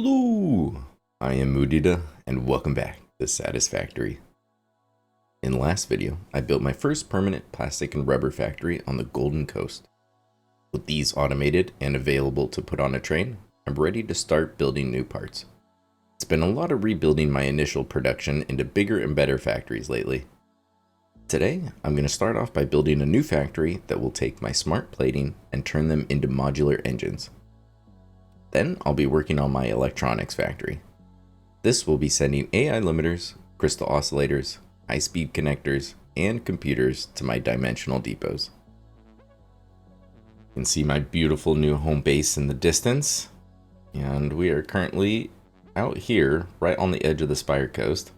Hello, I am Mudita, and welcome back to Satisfactory. In the last video, I built my first permanent plastic and rubber factory on the Golden Coast. With these automated and available to put on a train, I'm ready to start building new parts. It's been a lot of rebuilding my initial production into bigger and better factories lately. Today, I'm going to start off by building a new factory that will take my smart plating and turn them into modular engines. Then I'll be working on my electronics factory. This will be sending AI limiters, crystal oscillators, high-speed connectors, and computers to my dimensional depots. You can see my beautiful new home base in the distance, and we are currently out here right on the edge of the Spire Coast.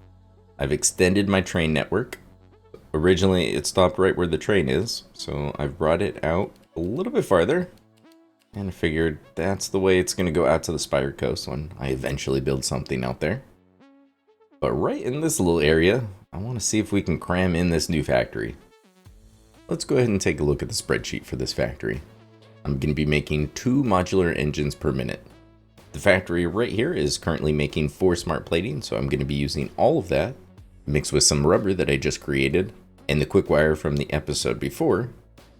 I've extended my train network. Originally it stopped right where the train is, so I've brought it out a little bit farther. And I figured that's the way it's going to go out to the Spire Coast when I eventually build something out there. But right in this little area, I want to see if we can cram in this new factory. Let's go ahead and take a look at the spreadsheet for this factory. I'm going to be making 2 modular engines per minute. The factory right here is currently making 4 smart plating, so I'm going to be using all of that, mixed with some rubber that I just created, and the quick wire from the episode before.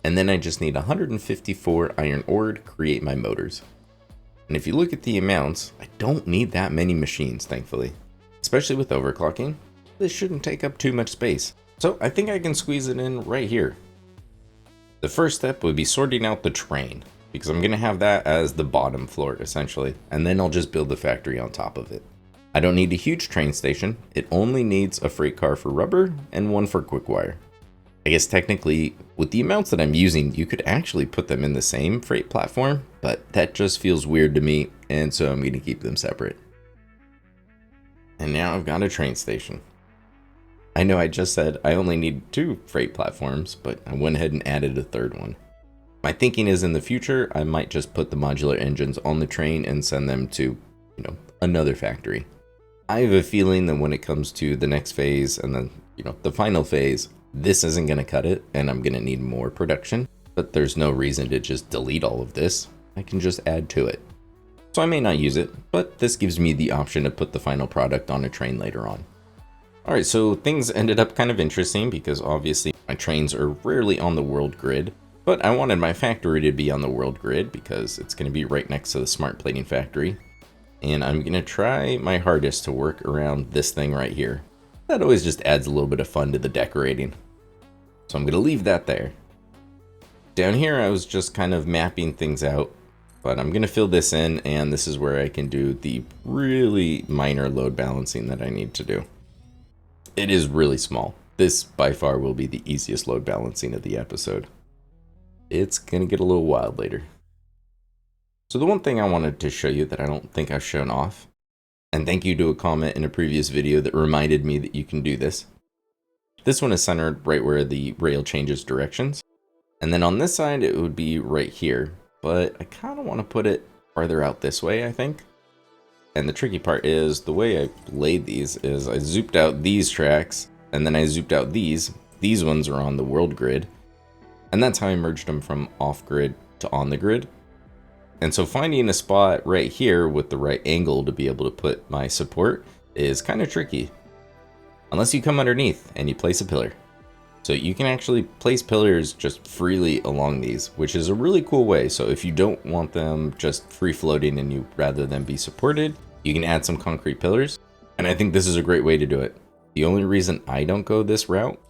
And then I just need 154 iron ore to create my motors. And if you look at the amounts, I don't need that many machines, thankfully. Especially with overclocking, this shouldn't take up too much space. So I think I can squeeze it in right here. The first step would be sorting out the train, because I'm going to have that as the bottom floor, essentially. And then I'll just build the factory on top of it. I don't need a huge train station. It only needs a freight car for rubber and one for quick wire. I guess technically, with the amounts that I'm using, you could actually put them in the same freight platform, but that just feels weird to me, and so I'm going to keep them separate. And now I've got a train station. I know I just said I only need 2 freight platforms, but I went ahead and added a third one. My thinking is in the future, I might just put the modular engines on the train and send them to, another factory. I have a feeling that when it comes to the next phase and then, the final phase, this isn't going to cut it, and I'm going to need more production, but there's no reason to just delete all of this. I can just add to it. So I may not use it, but this gives me the option to put the final product on a train later on. Alright, so things ended up kind of interesting because obviously my trains are rarely on the world grid, but I wanted my factory to be on the world grid because it's going to be right next to the smart plating factory. And I'm going to try my hardest to work around this thing right here. That always just adds a little bit of fun to the decorating. So I'm going to leave that there. Down here I was just kind of mapping things out, but I'm going to fill this in, and this is where I can do the really minor load balancing that I need to do. It is really small. This by far will be the easiest load balancing of the episode. It's going to get a little wild later. So the one thing I wanted to show you that I don't think I've shown off, and thank you to a comment in a previous video that reminded me that you can do this. This one is centered right where the rail changes directions. And then on this side, it would be right here. But I kind of want to put it farther out this way, I think. And the tricky part is the way I laid these is I zooped out these tracks, and then I zooped out these. These ones are on the world grid. And that's how I merged them from off grid to on the grid. And so finding a spot right here with the right angle to be able to put my support is kind of tricky. Unless you come underneath and you place a pillar. So you can actually place pillars just freely along these, which is a really cool way. So if you don't want them just free floating and you rather than be supported, you can add some concrete pillars. And I think this is a great way to do it. The only reason I don't go this route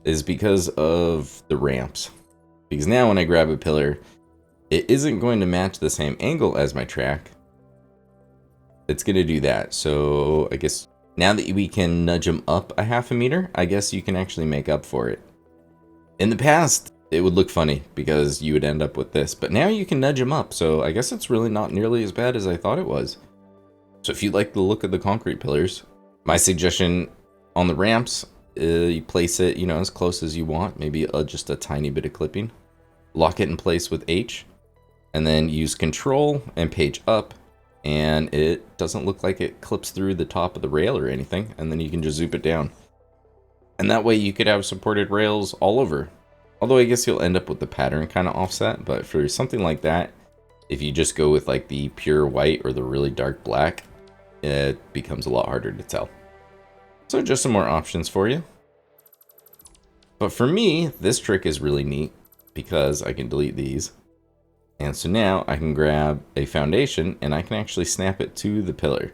is because of the ramps. Because now when I grab a pillar, it isn't going to match the same angle as my track. It's going to do that. So I guess now that we can nudge them up a half a meter, I guess you can actually make up for it. In the past, it would look funny because you would end up with this, but now you can nudge them up. So I guess it's really not nearly as bad as I thought it was. So if you like the look of the concrete pillars, my suggestion on the ramps, you place it, as close as you want, maybe just a tiny bit of clipping. Lock it in place with H, and then use Control and page up, and it doesn't look like it clips through the top of the rail or anything, and then you can just zoop it down. And that way you could have supported rails all over. Although I guess you'll end up with the pattern kind of offset, but for something like that, if you just go with like the pure white or the really dark black, it becomes a lot harder to tell. So just some more options for you. But for me, this trick is really neat because I can delete these. And so now I can grab a foundation and I can actually snap it to the pillar.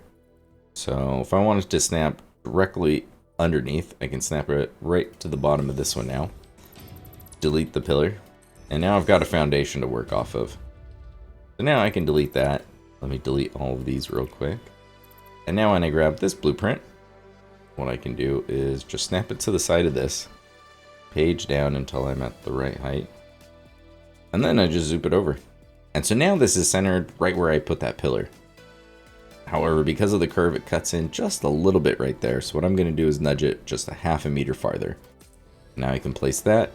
So if I wanted to snap directly underneath, I can snap it right to the bottom of this one now. Delete the pillar. And now I've got a foundation to work off of. So now I can delete that. Let me delete all of these real quick. And now when I grab this blueprint, what I can do is just snap it to the side of this. Page down until I'm at the right height. And then I just zoom it over. And so now this is centered right where I put that pillar. However, because of the curve, it cuts in just a little bit right there. So what I'm going to do is nudge it just a half a meter farther. Now I can place that,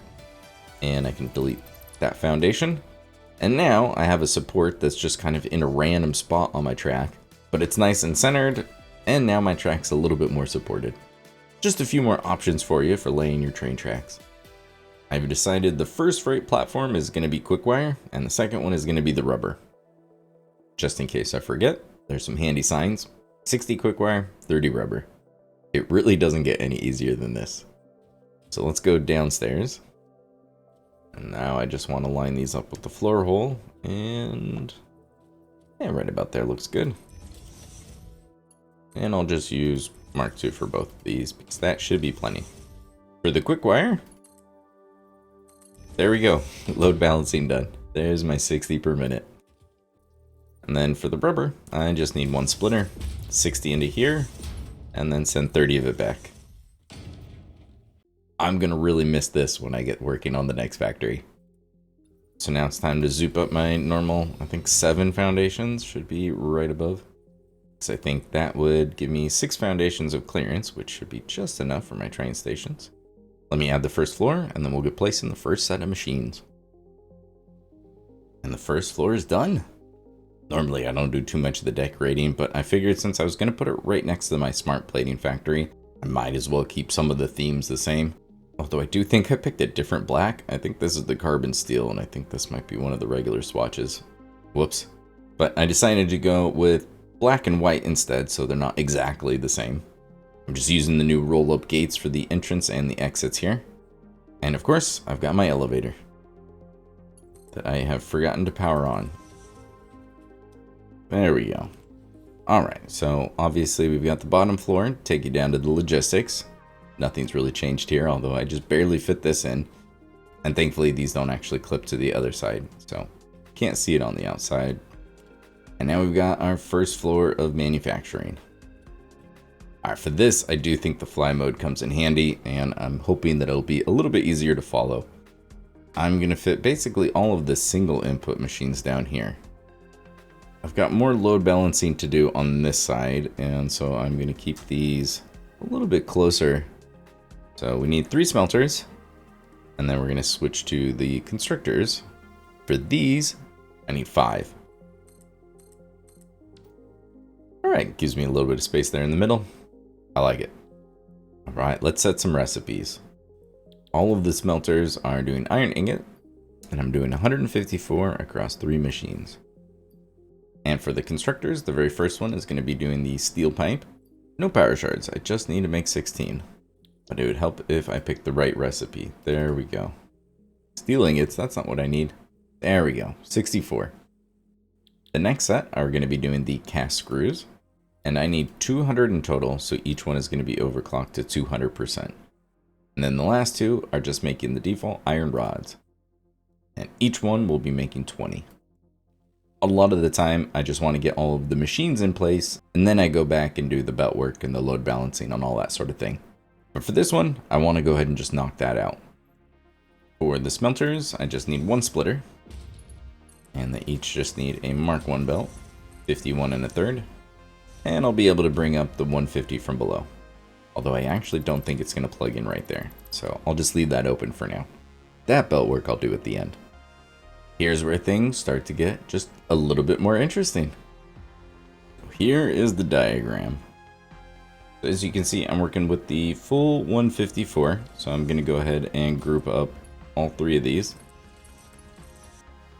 and I can delete that foundation. And now I have a support that's just kind of in a random spot on my track, but it's nice and centered, and now my track's a little bit more supported. Just a few more options for you for laying your train tracks. I've decided the first freight platform is going to be quick wire, and the second one is going to be the rubber. Just in case I forget, there's some handy signs. 60 quick wire, 30 rubber. It really doesn't get any easier than this. So let's go downstairs. And now I just want to line these up with the floor hole, and yeah, right about there looks good. And I'll just use Mark II for both of these because that should be plenty. For the quick wire, there we go. Load balancing done. There's my 60 per minute. And then for the rubber, I just need one splitter, 60 into here, and then send 30 of it back. I'm gonna really miss this when I get working on the next factory. So now it's time to zoop up my normal, I think 7 foundations should be right above. So I think that would give me 6 foundations of clearance, which should be just enough for my train stations. Let me add the first floor, and then we'll get placed in the first set of machines. And the first floor is done. Normally I don't do too much of the decorating, but I figured since I was going to put it right next to my smart plating factory, I might as well keep some of the themes the same. Although I do think I picked a different black. I think this is the carbon steel, and I think this might be one of the regular swatches. Whoops. But I decided to go with black and white instead, so they're not exactly the same. I'm just using the new roll-up gates for the entrance and the exits here. And of course, I've got my elevator that I have forgotten to power on. There we go. Alright, so obviously we've got the bottom floor, take you down to the logistics. Nothing's really changed here, although I just barely fit this in. And thankfully these don't actually clip to the other side, so can't see it on the outside. And now we've got our first floor of manufacturing. Alright, for this I do think the fly mode comes in handy, and I'm hoping that it'll be a little bit easier to follow. I'm going to fit basically all of the single input machines down here. I've got more load balancing to do on this side, and so I'm going to keep these a little bit closer. So we need 3 smelters, and then we're going to switch to the constrictors. For these, I need 5. Alright, gives me a little bit of space there in the middle. I like it. Alright, let's set some recipes. All of the smelters are doing iron ingot, and I'm doing 154 across 3 machines. And for the constructors, the very first one is going to be doing the steel pipe. No power shards, I just need to make 16. But it would help if I picked the right recipe. There we go. Steel ingots, that's not what I need. There we go, 64. The next set are going to be doing the cast screws. And I need 200 in total, so each one is going to be overclocked to 200%. And then the last 2 are just making the default iron rods. And each one will be making 20. A lot of the time, I just want to get all of the machines in place, and then I go back and do the belt work and the load balancing on all that sort of thing. But for this one, I want to go ahead and just knock that out. For the smelters, I just need 1 splitter. And they each just need a Mark I belt, 51 1/3. And I'll be able to bring up the 150 from below. Although I actually don't think it's going to plug in right there, so I'll just leave that open for now. That belt work I'll do at the end. Here's where things start to get just a little bit more interesting. Here is the diagram. As you can see, I'm working with the full 154, so I'm going to go ahead and group up all 3 of these.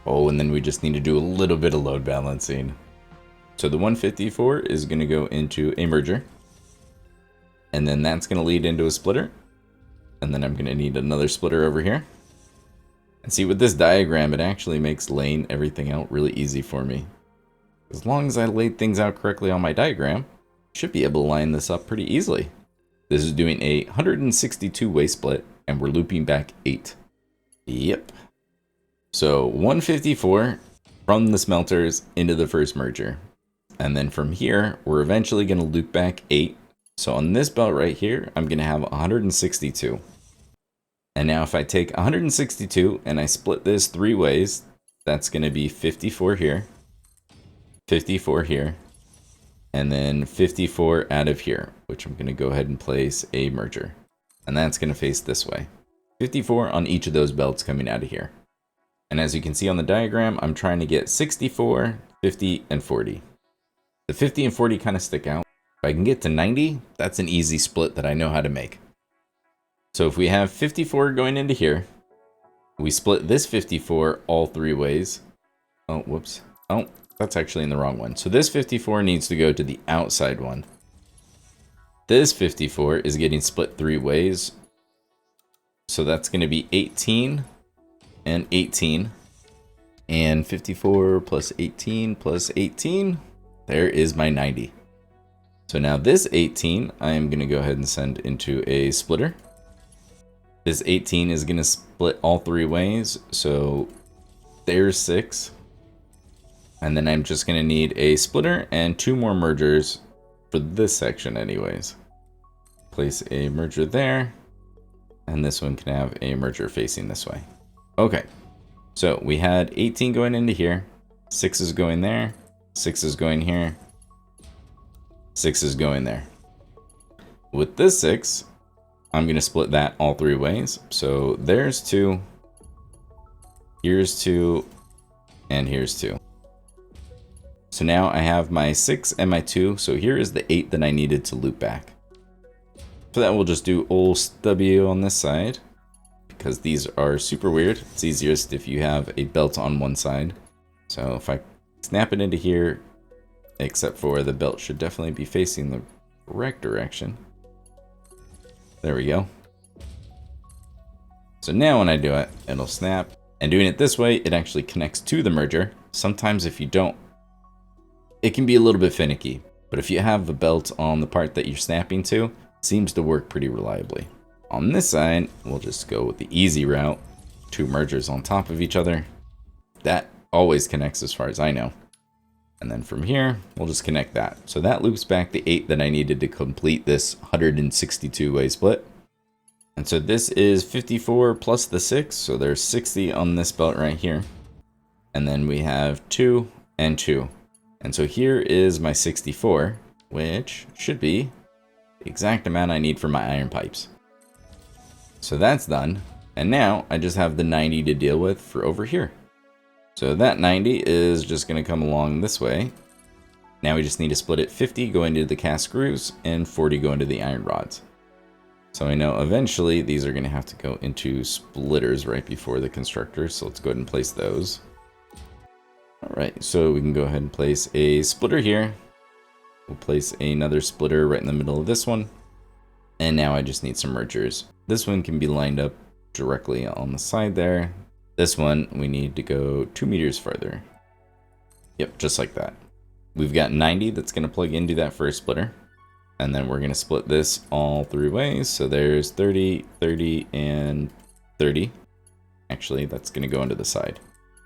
Oh, and then we just need to do a little bit of load balancing. So the 154 is going to go into a merger. And then that's going to lead into a splitter. And then I'm going to need another splitter over here. And see, with this diagram, it actually makes laying everything out really easy for me. As long as I laid things out correctly on my diagram, I should be able to line this up pretty easily. This is doing a 162 way split, and we're looping back 8. Yep. So 154 from the smelters into the first merger. And then from here, we're eventually going to loop back 8. So on this belt right here, I'm going to have 162. And now if I take 162 and I split this 3 ways, that's going to be 54 here, 54 here, and then 54 out of here, which I'm going to go ahead and place a merger. And that's going to face this way. 54 on each of those belts coming out of here. And as you can see on the diagram, I'm trying to get 64, 50, and 40. The 50 and 40 kind of stick out. If I can get to 90, that's an easy split that I know how to make. So if we have 54 going into here, we split this 54 all 3 ways. Oh, whoops. Oh, that's actually in the wrong one. So this 54 needs to go to the outside one. This 54 is getting split 3 ways. So that's going to be 18 and 18. And 54 plus 18 plus 18. There is my 90. So now this 18, I am going to go ahead and send into a splitter. This 18 is going to split all 3 ways, so there's 6. And then I'm just going to need a splitter and 2 more mergers for this section anyways. Place a merger there, and this one can have a merger facing this way. Okay, so we had 18 going into here, 6 is going there, 6 is going here, 6 is going there. With this 6, I'm going to split that all 3 ways. So there's 2, here's 2, and here's 2. So now I have my 6 and my 2. So here is the 8 that I needed to loop back. For that, we'll just do old W on this side, because these are super weird. It's easiest if you have a belt on one side. So if I snap it into here, except for the belt should definitely be facing the correct direction. There we go. So now when I do it, it'll snap. And doing it this way, it actually connects to the merger. Sometimes if you don't, it can be a little bit finicky. But if you have the belt on the part that you're snapping to, it seems to work pretty reliably. On this side, we'll just go with the easy route. 2 mergers on top of each other. That always connects as far as I know. And then from here, we'll just connect that. So that loops back the 8 that I needed to complete this 162 way split. And so this is 54 plus the 6. So there's 60 on this belt right here. And then we have 2 and 2. And so here is my 64, which should be the exact amount I need for my iron pipes. So that's done. And now I just have the 90 to deal with for over here. So that 90 is just going to come along this way. Now we just need to split it 50 go into the cast screws and 40 go into the iron rods. So I know eventually these are going to have to go into splitters right before the constructors. So let's go ahead and place those. Alright, so we can go ahead and place a splitter here. We'll place another splitter right in the middle of this one. And now I just need some mergers. This one can be lined up directly on the side there. This one, we need to go 2 meters farther. Yep, just like that. We've got 90 that's going to plug into that first splitter. And then we're going to split this all 3 ways. So there's 30, 30, and 30. Actually, that's going to go into the side.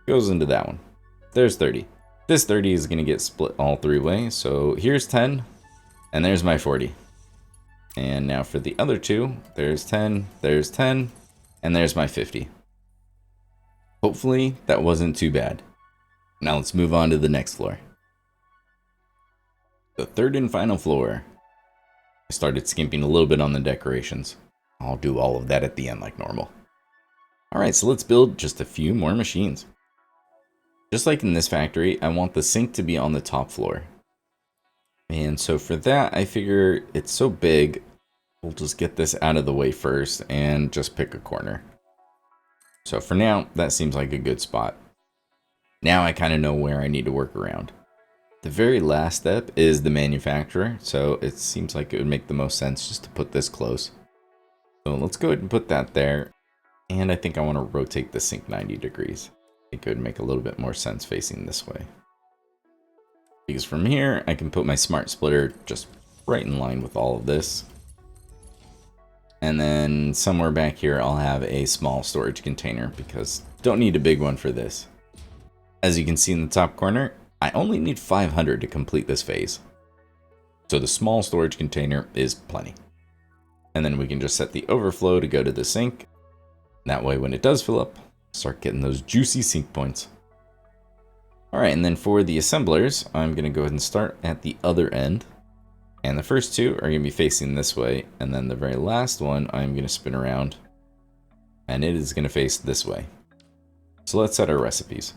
Goes into that one. There's 30. This 30 is going to get split all 3 ways. So here's 10, and there's my 40. And now for the other 2, there's 10, and there's my 50. Hopefully that wasn't too bad. Now let's move on to the next floor. The third and final floor. I started skimping a little bit on the decorations. I'll do all of that at the end like normal. Alright, so let's build just a few more machines. Just like in this factory, I want the sink to be on the top floor. And so for that, I figure it's so big, we'll just get this out of the way first and just pick a corner. So for now, that seems like a good spot. Now I kind of know where I need to work around. The very last step is the manufacturer, so it seems like it would make the most sense just to put this close. So let's go ahead and put that there. And I think I want to rotate the sink 90 degrees. I think it would make a little bit more sense facing this way. Because from here, I can put my smart splitter just right in line with all of this. And then somewhere back here, I'll have a small storage container because don't need a big one for this. As you can see in the top corner, I only need 500 to complete this phase. So the small storage container is plenty. And then we can just set the overflow to go to the sink. That way when it does fill up, start getting those juicy sink points. Alright, and then for the assemblers, I'm going to go ahead and start at the other end. And the first two are going to be facing this way, and then the very last one I'm going to spin around, and it is going to face this way. So let's set our recipes.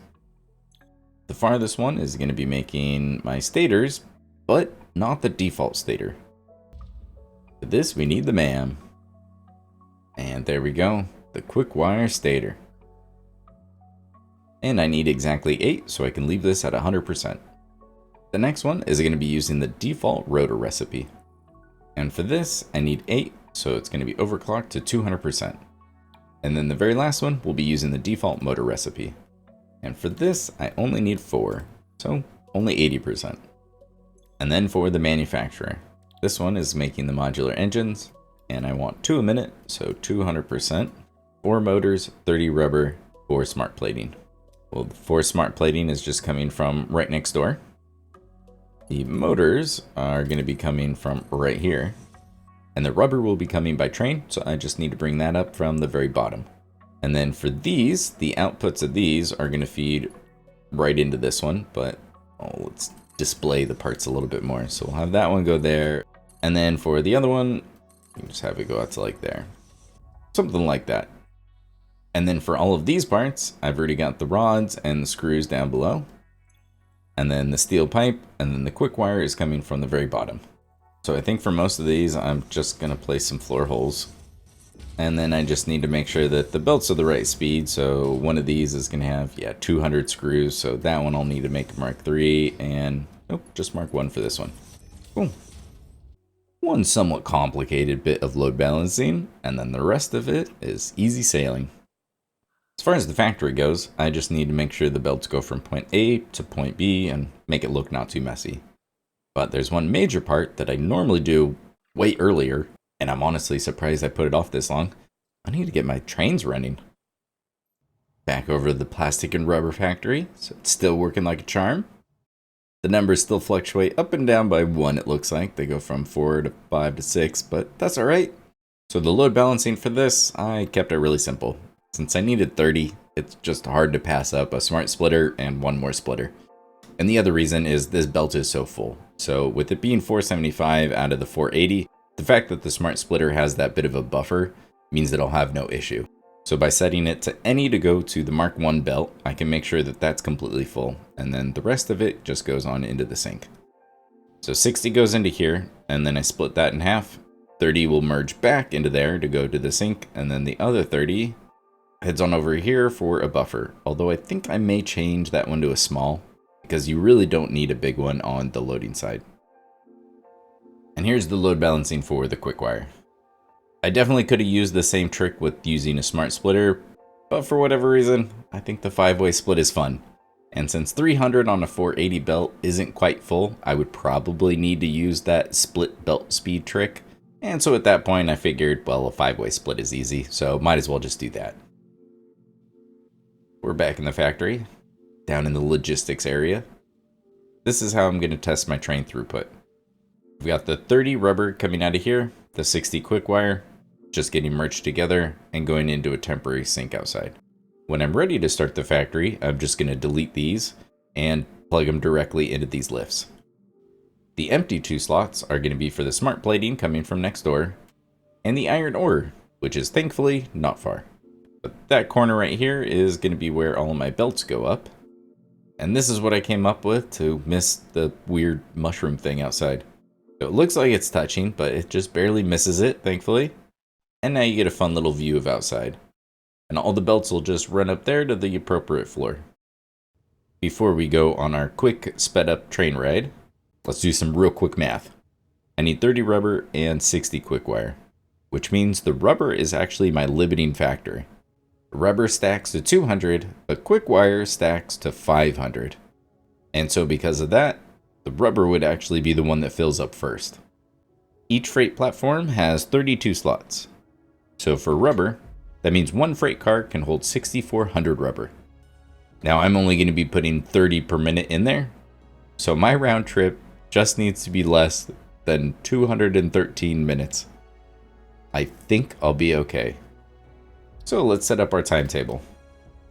The farthest one is going to be making my stators, but not the default stator. For this we need the MAM. And there we go, the quick wire stator. And I need exactly 8, so I can leave this at 100%. The next one is going to be using the default rotor recipe. And for this, I need 8, so it's going to be overclocked to 200%. And then the very last one will be using the default motor recipe. And for this, I only need 4, so only 80%. And then for the manufacturer, this one is making the modular engines, and I want 2 a minute, so 200%. 4 motors, 30 rubber, 4 smart plating. Well, the 4 smart plating is just coming from right next door. The motors are going to be coming from right here. And the rubber will be coming by train, so I just need to bring that up from the very bottom. And then for these, the outputs of these are going to feed right into this one, but let's display the parts a little bit more. So we'll have that one go there. And then for the other one, you can just have it go out to like there. Something like that. And then for all of these parts, I've already got the rods and the screws down below. And then the steel pipe, and then the quick wire is coming from the very bottom. So I think for most of these, I'm just going to place some floor holes. And then I just need to make sure that the belts are the right speed. So one of these is going to have, 200 screws. So that one I'll need to make a Mark 3, and just Mark 1 for this one. Cool. One somewhat complicated bit of load balancing, and then the rest of it is easy sailing. As far as the factory goes, I just need to make sure the belts go from point A to point B and make it look not too messy. But there's one major part that I normally do way earlier, and I'm honestly surprised I put it off this long. I need to get my trains running. Back over to the plastic and rubber factory, so it's still working like a charm. The numbers still fluctuate up and down by 1, it looks like. They go from 4 to 5 to 6, but that's alright. So the load balancing for this, I kept it really simple. Since I needed 30, it's just hard to pass up a smart splitter and 1 more splitter. And the other reason is this belt is so full. So with it being 475 out of the 480, the fact that the smart splitter has that bit of a buffer means that I'll have no issue. So by setting it to any to go to the Mark 1 belt, I can make sure that that's completely full. And then the rest of it just goes on into the sink. So 60 goes into here, and then I split that in half. 30 will merge back into there to go to the sink, and then the other 30 heads on over here for a buffer. Although I think I may change that one to a small, because you really don't need a big one on the loading side. And here's the load balancing for the quick wire. I definitely could have used the same trick with using a smart splitter, but for whatever reason, I think the 5-way split is fun. And since 300 on a 480 belt isn't quite full, I would probably need to use that split belt speed trick. And so at that point I figured, well, a 5-way split is easy, so might as well just do that. We're back in the factory, down in the logistics area. This is how I'm going to test my train throughput. We've got the 30 rubber coming out of here, the 60 quick wire, just getting merged together and going into a temporary sink outside. When I'm ready to start the factory, I'm just going to delete these and plug them directly into these lifts. The empty 2 slots are going to be for the smart plating coming from next door, and the iron ore, which is thankfully not far. But that corner right here is going to be where all of my belts go up. And this is what I came up with to miss the weird mushroom thing outside. So it looks like it's touching, but it just barely misses it, thankfully. And now you get a fun little view of outside. And all the belts will just run up there to the appropriate floor. before we go on our quick sped up train ride, let's do some real quick math. I need 30 rubber and 60 quick wire, which means the rubber is actually my limiting factor. Rubber stacks to 200, but quick wire stacks to 500. And so because of that, the rubber would actually be the one that fills up first. Each freight platform has 32 slots. So for rubber, that means one freight car can hold 6,400 rubber. Now I'm only going to be putting 30 per minute in there, so my round trip just needs to be less than 213 minutes. I think I'll be okay. So let's set up our timetable.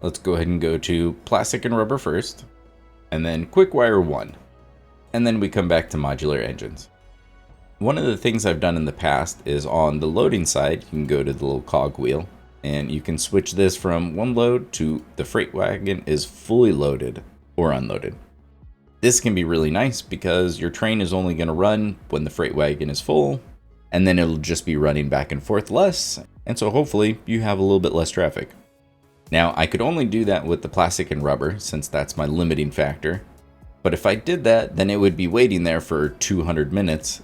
Let's go ahead and go to plastic and rubber first, and then quick wire 1, and then we come back to modular engines. One of the things I've done in the past is on the loading side, you can go to the little cog wheel, and you can switch this from one load to the freight wagon is fully loaded or unloaded. This can be really nice because your train is only going to run when the freight wagon is full, and then it'll just be running back and forth less, and so hopefully you have a little bit less traffic. Now I could only do that with the plastic and rubber since that's my limiting factor, but if I did that, then it would be waiting there for 200 minutes,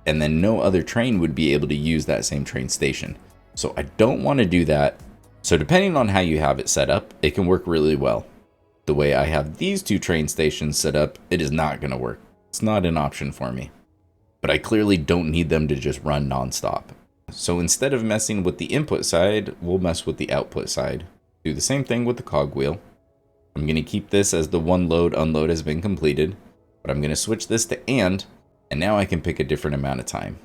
and then no other train would be able to use that same train station. So I don't want to do that. So depending on how you have it set up, it can work really well. The way I have these two train stations set up, it is not going to work. It's not an option for me. But I clearly don't need them to just run nonstop. So instead of messing with the input side, we'll mess with the output side. Do the same thing with the cogwheel. I'm going to keep this as the one load unload has been completed, but I'm going to switch this to and now I can pick a different amount of time.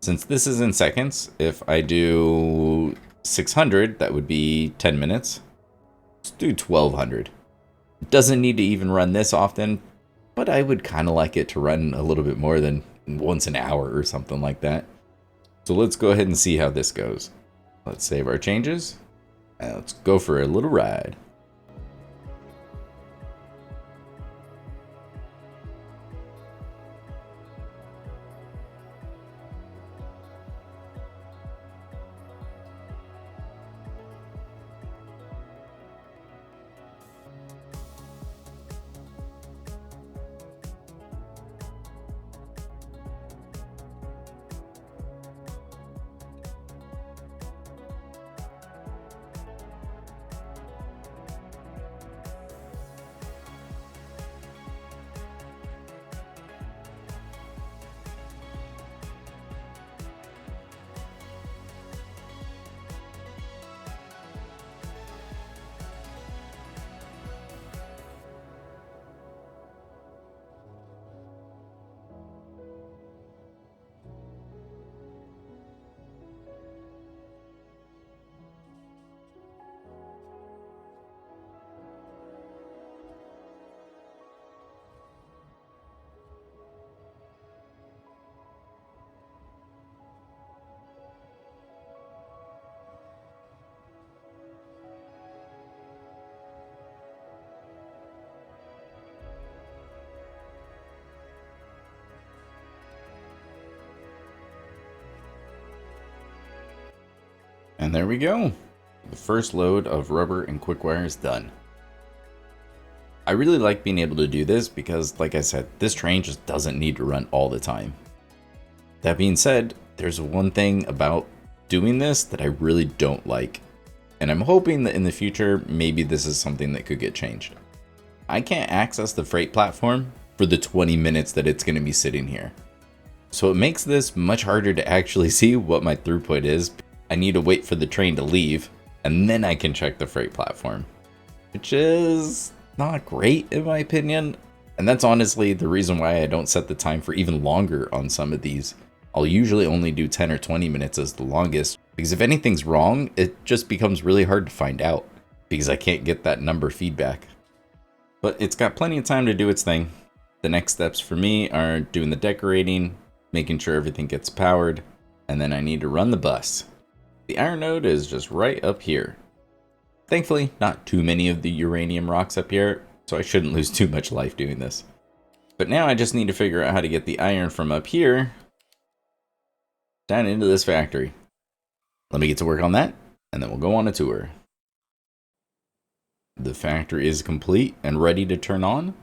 Since this is in seconds, if I do 600, that would be 10 minutes. Let's do 1200. It doesn't need to even run this often, but I would kind of like it to run a little bit more than once an hour or something like that. So let's go ahead and see how this goes. Let's save our changes, and let's go for a little ride. And there we go. The first load of rubber and quick wire is done. I really like being able to do this because, like I said, this train just doesn't need to run all the time. That being said, there's one thing about doing this that I really don't like. And I'm hoping that in the future, maybe this is something that could get changed. I can't access the freight platform for the 20 minutes that it's going to be sitting here. So it makes this much harder to actually see what my throughput is. I need to wait for the train to leave, and then I can check the freight platform, which is not great in my opinion. And that's honestly the reason why I don't set the time for even longer on some of these. I'll usually only do 10 or 20 minutes as the longest, because if anything's wrong, it just becomes really hard to find out, because I can't get that number feedback. But it's got plenty of time to do its thing. The next steps for me are doing the decorating, making sure everything gets powered, and then I need to run the bus. The iron node is just right up here. Thankfully, not too many of the uranium rocks up here, so I shouldn't lose too much life doing this. But now I just need to figure out how to get the iron from up here down into this factory. Let me get to work on that, and then we'll go on a tour. The factory is complete and ready to turn on.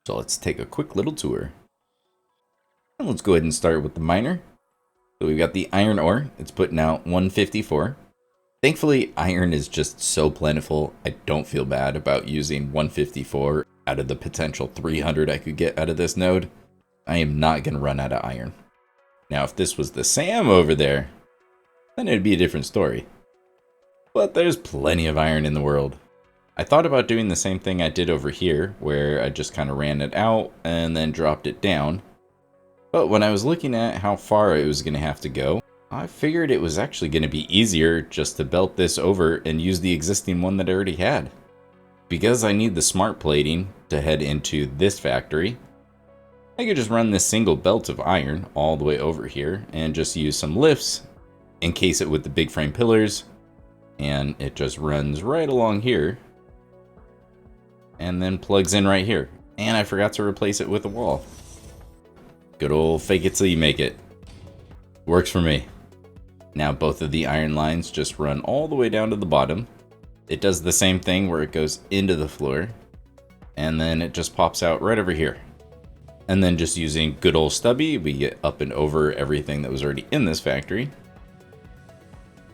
So let's take a quick little tour. And let's go ahead and start with the miner. So we've got the iron ore. It's putting out 154. Thankfully, iron is just so plentiful. I don't feel bad about using 154 out of the potential 300 I could get out of this node. I am not going to run out of iron. Now, if this was the SAM over there, then it'd be a different story. But there's plenty of iron in the world. I thought about doing the same thing I did over here, where I just kind of ran it out and then dropped it down. But when I was looking at how far it was going to have to go, I figured it was actually going to be easier just to belt this over and use the existing one that I already had. Because I need the smart plating to head into this factory, I could just run this single belt of iron all the way over here and just use some lifts, encase it with the big frame pillars, and it just runs right along here and then plugs in right here. And I forgot to replace it with a wall. Good old fake it till you make it. Works for me. Now both of the iron lines just run all the way down to the bottom. It does the same thing where it goes into the floor, and then it just pops out right over here. And then just using good old stubby, we get up and over everything that was already in this factory.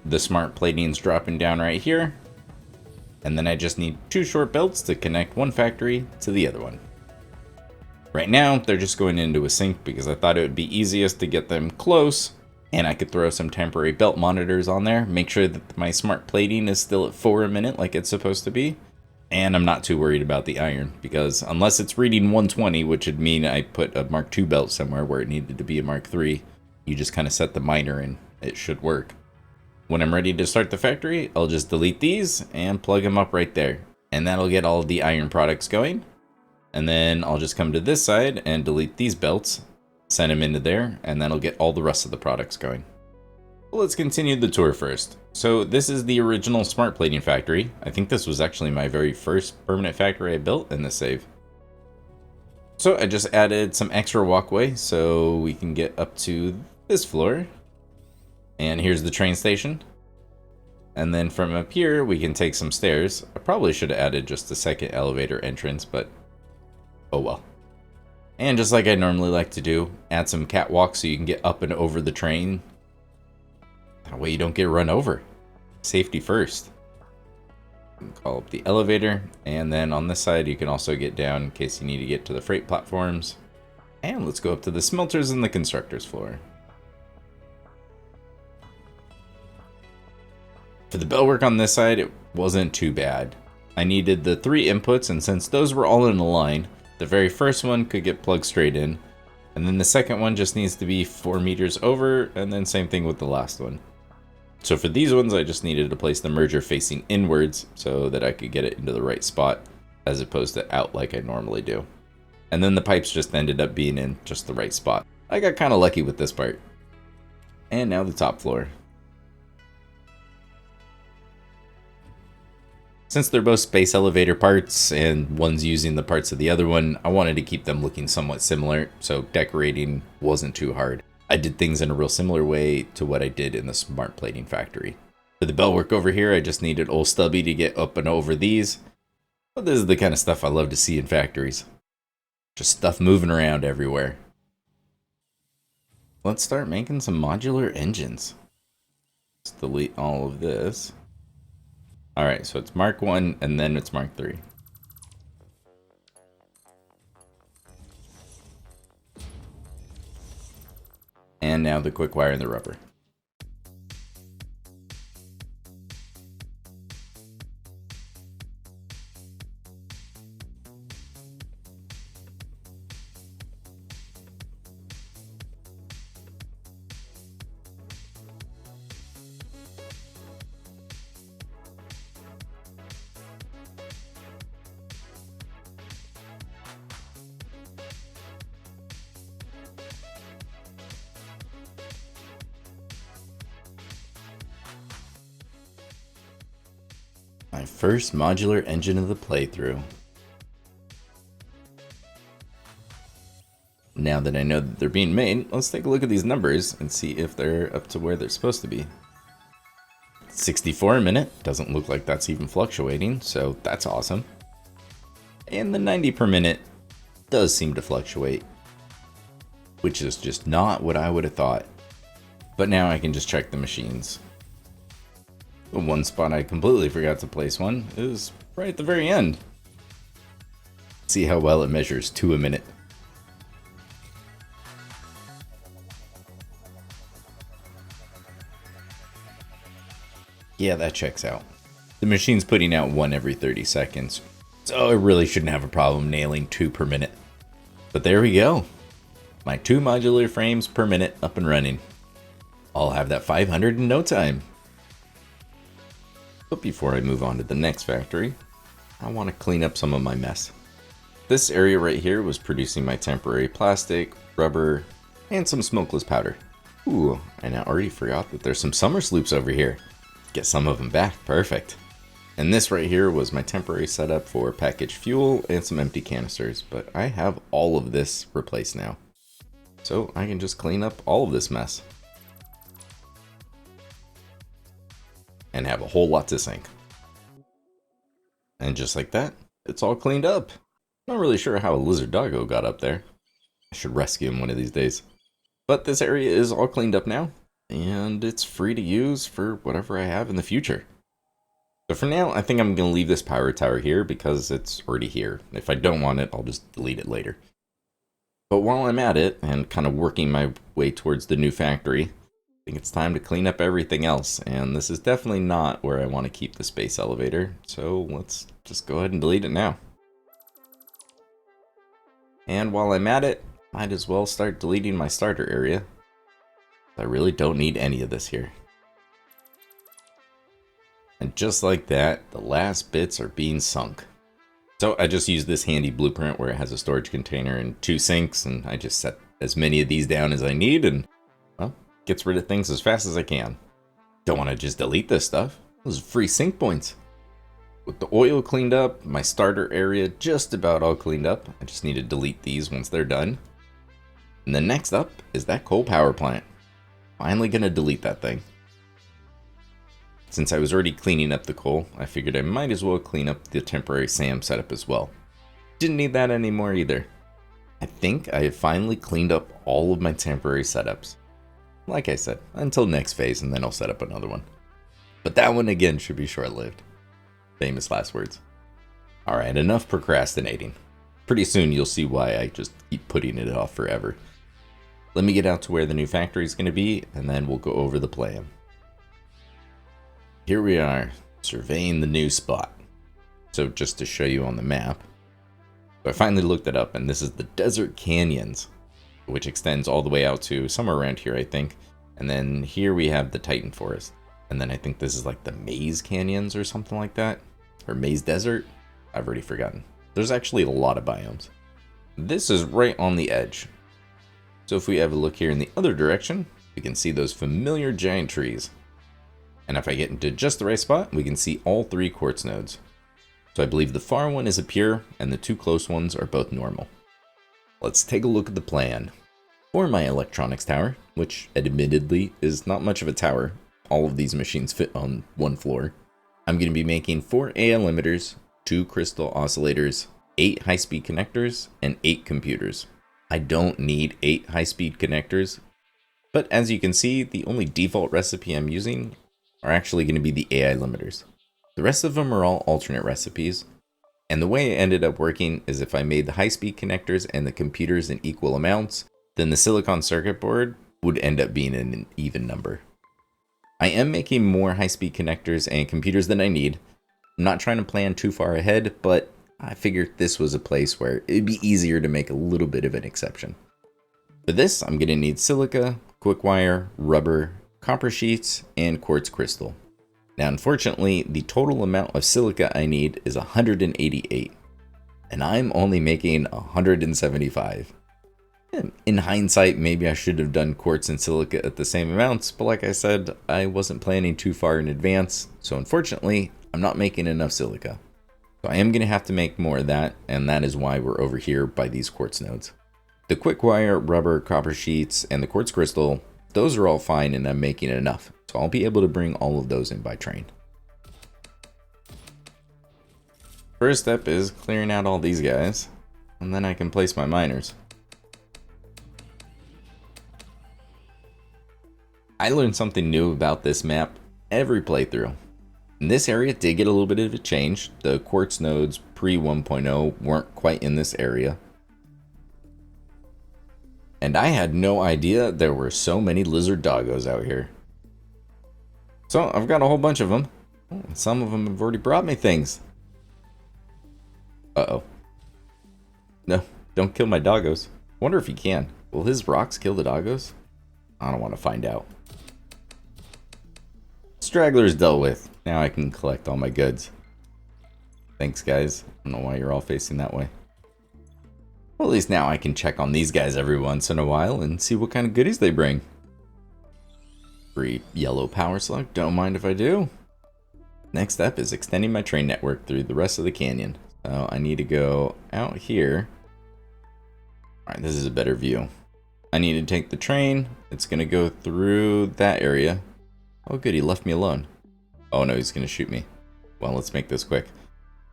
The smart plating's dropping down right here. And then I just need 2 short belts to connect one factory to the other one. Right now, they're just going into a sync because I thought it would be easiest to get them close, and I could throw some temporary belt monitors on there, make sure that my smart plating is still at 4 a minute like it's supposed to be. And I'm not too worried about the iron, because unless it's reading 120, which would mean I put a Mark II belt somewhere where it needed to be a Mark III, you just kind of set the miner and it should work. When I'm ready to start the factory, I'll just delete these and plug them up right there. And that'll get all of the iron products going. And then I'll just come to this side and delete these belts, send them into there, and that'll get all the rest of the products going. Well, let's continue the tour first. So this is the original smart plating factory. I think this was actually my very first permanent factory I built in this save. So I just added some extra walkway so we can get up to this floor. And here's the train station. And then from up here, we can take some stairs. I probably should have added just a second elevator entrance, but oh well. And just like I normally like to do, add some catwalks so you can get up and over the train. That way you don't get run over. Safety first. Call up the elevator, and then on this side you can also get down in case you need to get to the freight platforms. And let's go up to the smelters and the constructors floor. For the bell work on this side, it wasn't too bad. I needed the 3 inputs, and since those were all in a line, the very first one could get plugged straight in, and then the second one just needs to be 4 meters over, and then same thing with the last one. So for these ones, I just needed to place the merger facing inwards so that I could get it into the right spot, as opposed to out like I normally do. And then the pipes just ended up being in just the right spot. I got kind of lucky with this part. And now the top floor. Since they're both space elevator parts and one's using the parts of the other one, I wanted to keep them looking somewhat similar, so decorating wasn't too hard. I did things in a real similar way to what I did in the smart plating factory. For the bell work over here, I just needed old stubby to get up and over these. But this is the kind of stuff I love to see in factories. Just stuff moving around everywhere. Let's start making some modular engines. Let's delete all of this. Alright, so it's Mark 1 and then it's Mark 3. And now the quick wire and the rubber. My first modular engine of the playthrough. Now that I know that they're being made, let's take a look at these numbers and see if they're up to where they're supposed to be. 64 a minute, doesn't look like that's even fluctuating, so that's awesome. And the 90 per minute does seem to fluctuate, which is just not what I would have thought. But now I can just check the machines. The one spot I completely forgot to place one is right at the very end. See how well it measures 2 a minute. Yeah, that checks out. The machine's putting out 1 every 30 seconds, so I really shouldn't have a problem nailing 2 per minute. But there we go. My 2 modular frames per minute up and running. I'll have that 500 in no time. But before I move on to the next factory, I want to clean up some of my mess. This area right here was producing my temporary plastic, rubber, and some smokeless powder. Ooh, and I already forgot that there's some summer sloops over here. Get some of them back, perfect. And this right here was my temporary setup for packaged fuel and some empty canisters, but I have all of this replaced now. So I can just clean up all of this mess. And have a whole lot to sink. And just like that, it's all cleaned up. Not really sure how a lizard doggo got up there. I should rescue him one of these days. But this area is all cleaned up now, and it's free to use for whatever I have in the future. So for now, I think I'm going to leave this power tower here because it's already here. If I don't want it, I'll just delete it later. But while I'm at it, and kind of working my way towards the new factory, I think it's time to clean up everything else, and this is definitely not where I want to keep the space elevator, so let's just go ahead and delete it now. And while I'm at it, might as well start deleting my starter area. I really don't need any of this here. And just like that, the last bits are being sunk. So I just used this handy blueprint where it has a storage container and 2 sinks, and I just set as many of these down as I need, and well, gets rid of things as fast as I can. Don't want to just delete this stuff. Those are free sink points. With the oil cleaned up, my starter area just about all cleaned up. I just need to delete these once they're done. And then next up is that coal power plant. Finally gonna delete that thing. Since I was already cleaning up the coal, I figured I might as well clean up the temporary SAM setup as well. Didn't need that anymore either. I think I have finally cleaned up all of my temporary setups. Like I said, until next phase, and then I'll set up another one. But that one again should be short-lived. Famous last words. Alright, enough procrastinating. Pretty soon you'll see why I just keep putting it off forever. Let me get out to where the new factory is going to be, and then we'll go over the plan. Here we are, surveying the new spot. So just to show you on the map, so I finally looked it up, and this is the Desert Canyons, which extends all the way out to somewhere around here, I think. And then here we have the Titan Forest. And then I think this is like the Maze Canyons or something like that. Or Maze Desert? I've already forgotten. There's actually a lot of biomes. This is right on the edge. So if we have a look here in the other direction, we can see those familiar giant trees. And if I get into just the right spot, we can see all 3 quartz nodes. So I believe the far one is a pure, and the 2 close ones are both normal. Let's take a look at the plan. For my electronics tower, which admittedly is not much of a tower, all of these machines fit on 1 floor, I'm going to be making 4 AI limiters, 2 crystal oscillators, 8 high-speed connectors, and 8 computers. I don't need 8 high-speed connectors, but as you can see, the only default recipe I'm using are actually going to be the AI limiters. The rest of them are all alternate recipes, and the way it ended up working is if I made the high-speed connectors and the computers in equal amounts, then the silicon circuit board would end up being in an even number. I am making more high-speed connectors and computers than I need. I'm not trying to plan too far ahead, but I figured this was a place where it'd be easier to make a little bit of an exception. For this, I'm going to need silica, quick wire, rubber, copper sheets, and quartz crystal. Now, unfortunately, the total amount of silica I need is 188, and I'm only making 175. In hindsight, maybe I should have done quartz and silica at the same amounts, but like I said, I wasn't planning too far in advance, so unfortunately, I'm not making enough silica. So I am going to have to make more of that, and that is why we're over here by these quartz nodes. The quick wire, rubber, copper sheets, and the quartz crystal, those are all fine and I'm making enough. So I'll be able to bring all of those in by train. First step is clearing out all these guys, and then I can place my miners. I learned something new about this map every playthrough. And this area did get a little bit of a change. The quartz nodes pre 1.0 weren't quite in this area. And I had no idea there were so many lizard doggos out here. So I've got a whole bunch of them. Some of them have already brought me things. Uh-oh. No, don't kill my doggos. Wonder if he can. Will his rocks kill the doggos? I don't want to find out. Stragglers dealt with. Now I can collect all my goods. Thanks, guys. I don't know why you're all facing that way. Well, at least now I can check on these guys every once in a while and see what kind of goodies they bring. Free yellow power slug. Don't mind if I do. Next step is extending my train network through the rest of the canyon. So I need to go out here. Alright, this is a better view. I need to take the train. It's going to go through that area. Oh good, he left me alone. Oh no, he's going to shoot me. Well, let's make this quick.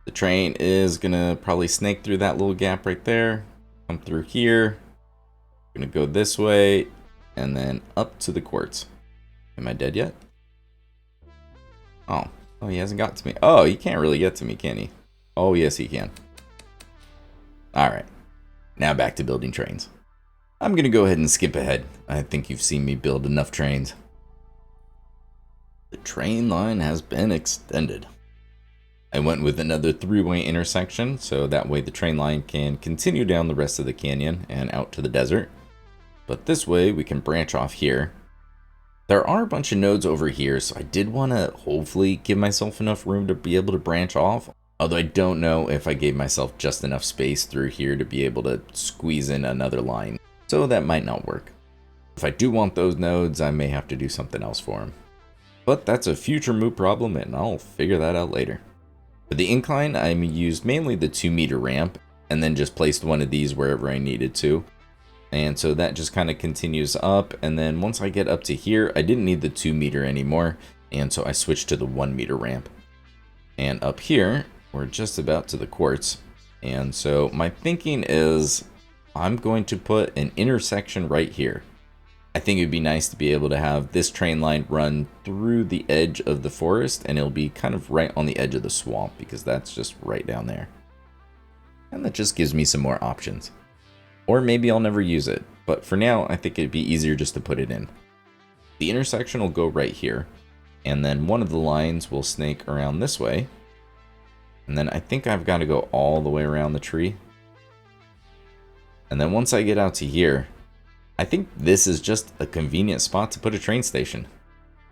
The train is going to probably snake through that little gap right there. Come through here. Going to go this way. And then up to the quartz. Am I dead yet? Oh, he hasn't got to me. Oh, he can't really get to me, can he? Oh, yes, he can. Alright. Now back to building trains. I'm going to go ahead and skip ahead. I think you've seen me build enough trains. The train line has been extended. I went with another three-way intersection, so that way the train line can continue down the rest of the canyon and out to the desert. But this way we can branch off here. There are a bunch of nodes over here, so I did want to hopefully give myself enough room to be able to branch off. Although I don't know if I gave myself just enough space through here to be able to squeeze in another line. So that might not work. If I do want those nodes, I may have to do something else for them. But that's a future move problem, and I'll figure that out later. For the incline, I used mainly the 2-meter ramp, and then just placed one of these wherever I needed to. And so that just kind of continues up, and then once I get up to here, I didn't need the 2-meter anymore, and so I switched to the 1-meter ramp. And up here, we're just about to the quartz, and so my thinking is I'm going to put an intersection right here. I think it would be nice to be able to have this train line run through the edge of the forest, and it'll be kind of right on the edge of the swamp, because that's just right down there. And that just gives me some more options. Or maybe I'll never use it, but for now I think it'd be easier just to put it in. The intersection will go right here, and then one of the lines will snake around this way. And then I think I've got to go all the way around the tree. And then once I get out to here, I think this is just a convenient spot to put a train station.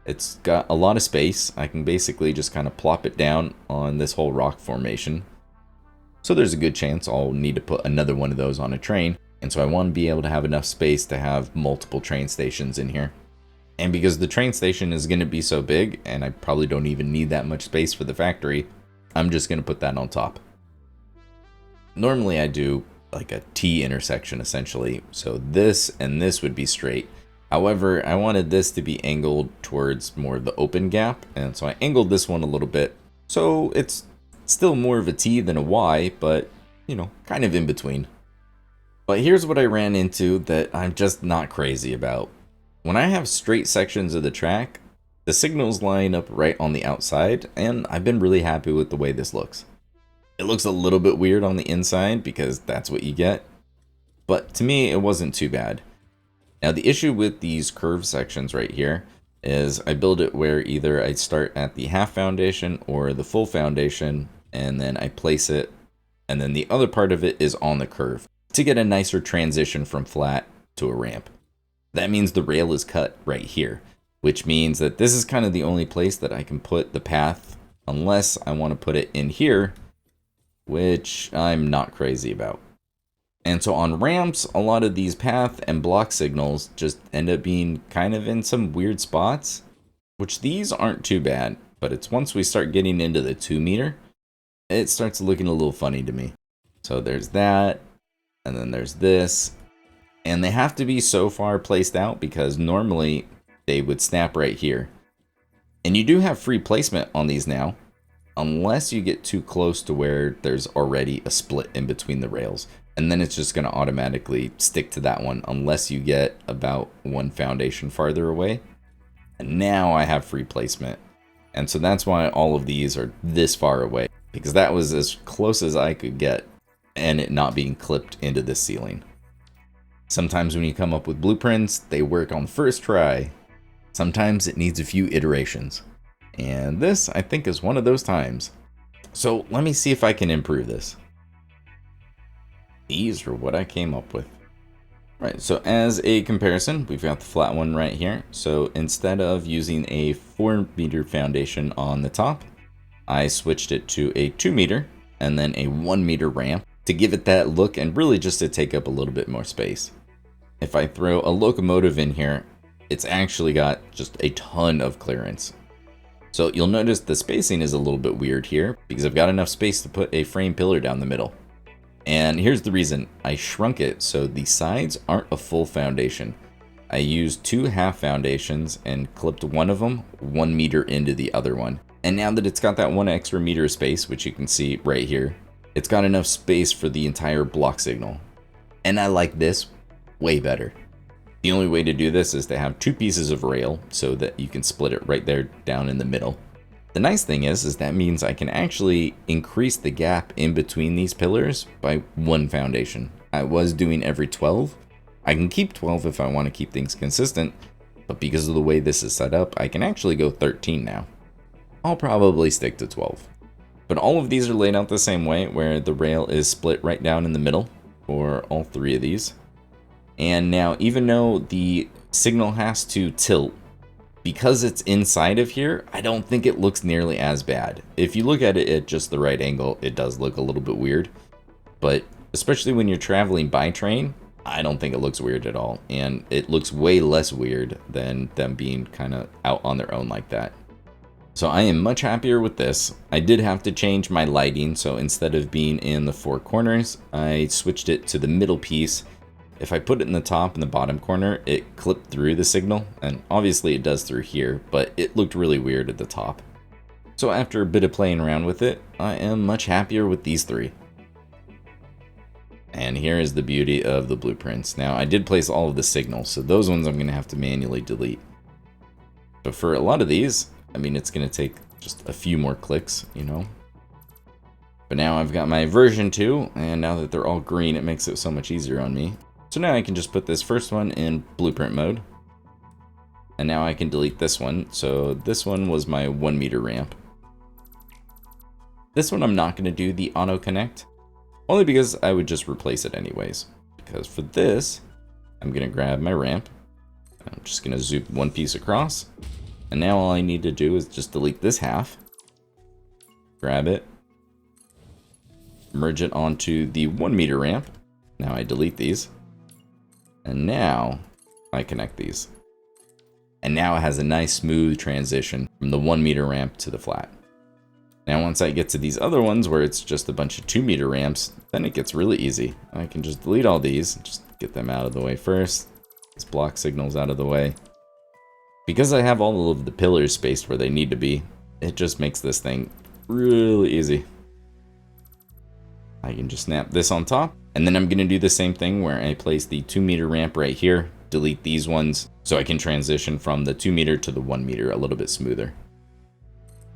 It's got a lot of space. I can basically just kind of plop it down on this whole rock formation. So there's a good chance I'll need to put another one of those on a train. And so I want to be able to have enough space to have multiple train stations in here. And because the train station is going to be so big, and I probably don't even need that much space for the factory, I'm just going to put that on top. Normally I do like a T intersection essentially, so this and this would be straight. However, I wanted this to be angled towards more of the open gap, and so I angled this one a little bit. So it's still more of a T than a Y, but you know, kind of in between. But here's what I ran into that I'm just not crazy about. When I have straight sections of the track, the signals line up right on the outside, and I've been really happy with the way this looks. It looks a little bit weird on the inside because that's what you get, but to me it wasn't too bad. Now the issue with these curved sections right here is I build it where either I start at the half foundation or the full foundation, and then I place it, and then the other part of it is on the curve to get a nicer transition from flat to a ramp. That means the rail is cut right here, which means that this is kind of the only place that I can put the path unless I want to put it in here, which I'm not crazy about. And so on ramps, a lot of these path and block signals just end up being kind of in some weird spots, which these aren't too bad, but it's once we start getting into the 2-meter, it starts looking a little funny to me. So there's that, and then there's this, and they have to be so far placed out because normally they would snap right here. And you do have free placement on these now, unless you get too close to where there's already a split in between the rails. And then it's just going to automatically stick to that one unless you get about one foundation farther away. And now I have free placement. And so that's why all of these are this far away, because that was as close as I could get and it not being clipped into the ceiling. Sometimes when you come up with blueprints, they work on first try. Sometimes it needs a few iterations. And this, I think, is one of those times. So let me see if I can improve this. These are what I came up with. Right, so as a comparison, we've got the flat one right here. So instead of using a 4-meter foundation on the top, I switched it to a 2-meter and then a 1-meter ramp to give it that look and really just to take up a little bit more space. If I throw a locomotive in here, it's actually got just a ton of clearance. So you'll notice the spacing is a little bit weird here because I've got enough space to put a frame pillar down the middle. And here's the reason. I shrunk it so the sides aren't a full foundation. I used 2 half foundations and clipped one of them 1 meter into the other one. And now that it's got that 1 extra meter of space, which you can see right here, it's got enough space for the entire block signal. And I like this way better. The only way to do this is to have 2 pieces of rail so that you can split it right there down in the middle. The nice thing is that means I can actually increase the gap in between these pillars by 1 foundation. I was doing every 12. I can keep 12 if I want to keep things consistent, but because of the way this is set up, I can actually go 13 now. I'll probably stick to 12. But all of these are laid out the same way, where the rail is split right down in the middle for all 3 of these. And now, even though the signal has to tilt, because it's inside of here, I don't think it looks nearly as bad. If you look at it at just the right angle, it does look a little bit weird. But especially when you're traveling by train, I don't think it looks weird at all. And it looks way less weird than them being kind of out on their own like that. So I am much happier with this. I did have to change my lighting, so instead of being in the 4 corners, I switched it to the middle piece. If I put it in the top and the bottom corner, it clipped through the signal, and obviously it does through here, but it looked really weird at the top. So after a bit of playing around with it, I am much happier with these 3. And here is the beauty of the blueprints. Now, I did place all of the signals, so those ones I'm going to have to manually delete. But for a lot of these, I mean, it's going to take just a few more clicks, you know. But now I've got my version 2, and now that they're all green, it makes it so much easier on me. So now I can just put this first one in blueprint mode. And now I can delete this one. So this one was my 1 meter ramp. This one I'm not going to do the auto connect, only because I would just replace it anyways. Because for this, I'm going to grab my ramp. I'm just going to zoom 1 piece across. And now all I need to do is just delete this half. Grab it. Merge it onto the 1 meter ramp. Now I delete these. And now I connect these. And now it has a nice smooth transition from the 1 meter ramp to the flat. Now once I get to these other ones where it's just a bunch of 2 meter ramps, then it gets really easy. I can just delete all these, just get them out of the way first. These block signals out of the way. Because I have all of the pillars spaced where they need to be, it just makes this thing really easy. I can just snap this on top. And then I'm going to do the same thing where I place the 2 meter ramp right here, delete these ones, so I can transition from the 2 meter to the 1 meter a little bit smoother.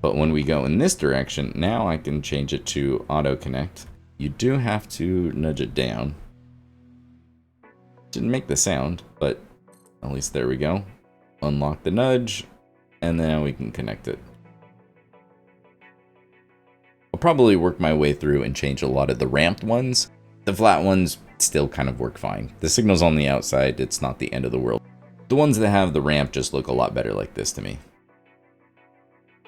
But when we go in this direction, now I can change it to auto connect. You do have to nudge it down. Didn't make the sound, but at least there we go. Unlock the nudge, and then we can connect it. I'll probably work my way through and change a lot of the ramped ones. The flat ones still kind of work fine. The signal's on the outside, it's not the end of the world. The ones that have the ramp just look a lot better like this to me.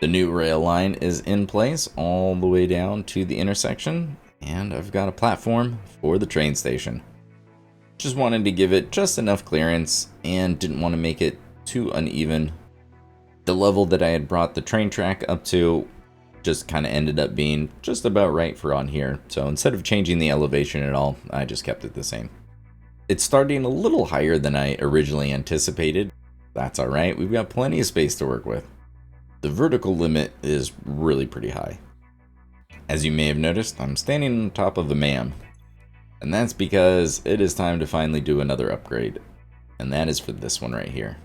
The new rail line is in place all the way down to the intersection, and I've got a platform for the train station. Just wanted to give it just enough clearance and didn't want to make it too uneven. The level that I had brought the train track up to just kind of ended up being just about right for on here. So instead of changing the elevation at all, I just kept it the same. It's starting a little higher than I originally anticipated. That's all right, we've got plenty of space to work with. the vertical limit is really pretty high. As you may have noticed, I'm standing on top of a MAM, and that's because it is time to finally do another upgrade, and that is for this one right here.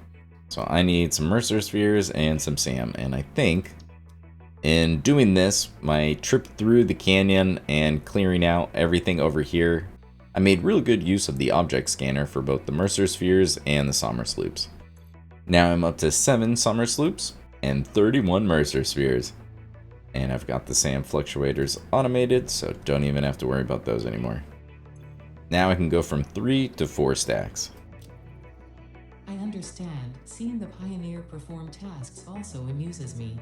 So I need some Mercer spheres and some SAM, and I think in doing this, my trip through the canyon and clearing out everything over here, I made real good use of the object scanner for both the Mercer spheres and the Somers loops. Now I'm up to 7 Somers loops and 31 Mercer spheres. And I've got the SAM fluctuators automated, so don't even have to worry about those anymore. Now I can go from 3 to 4 stacks. I understand. Seeing the Pioneer perform tasks also amuses me.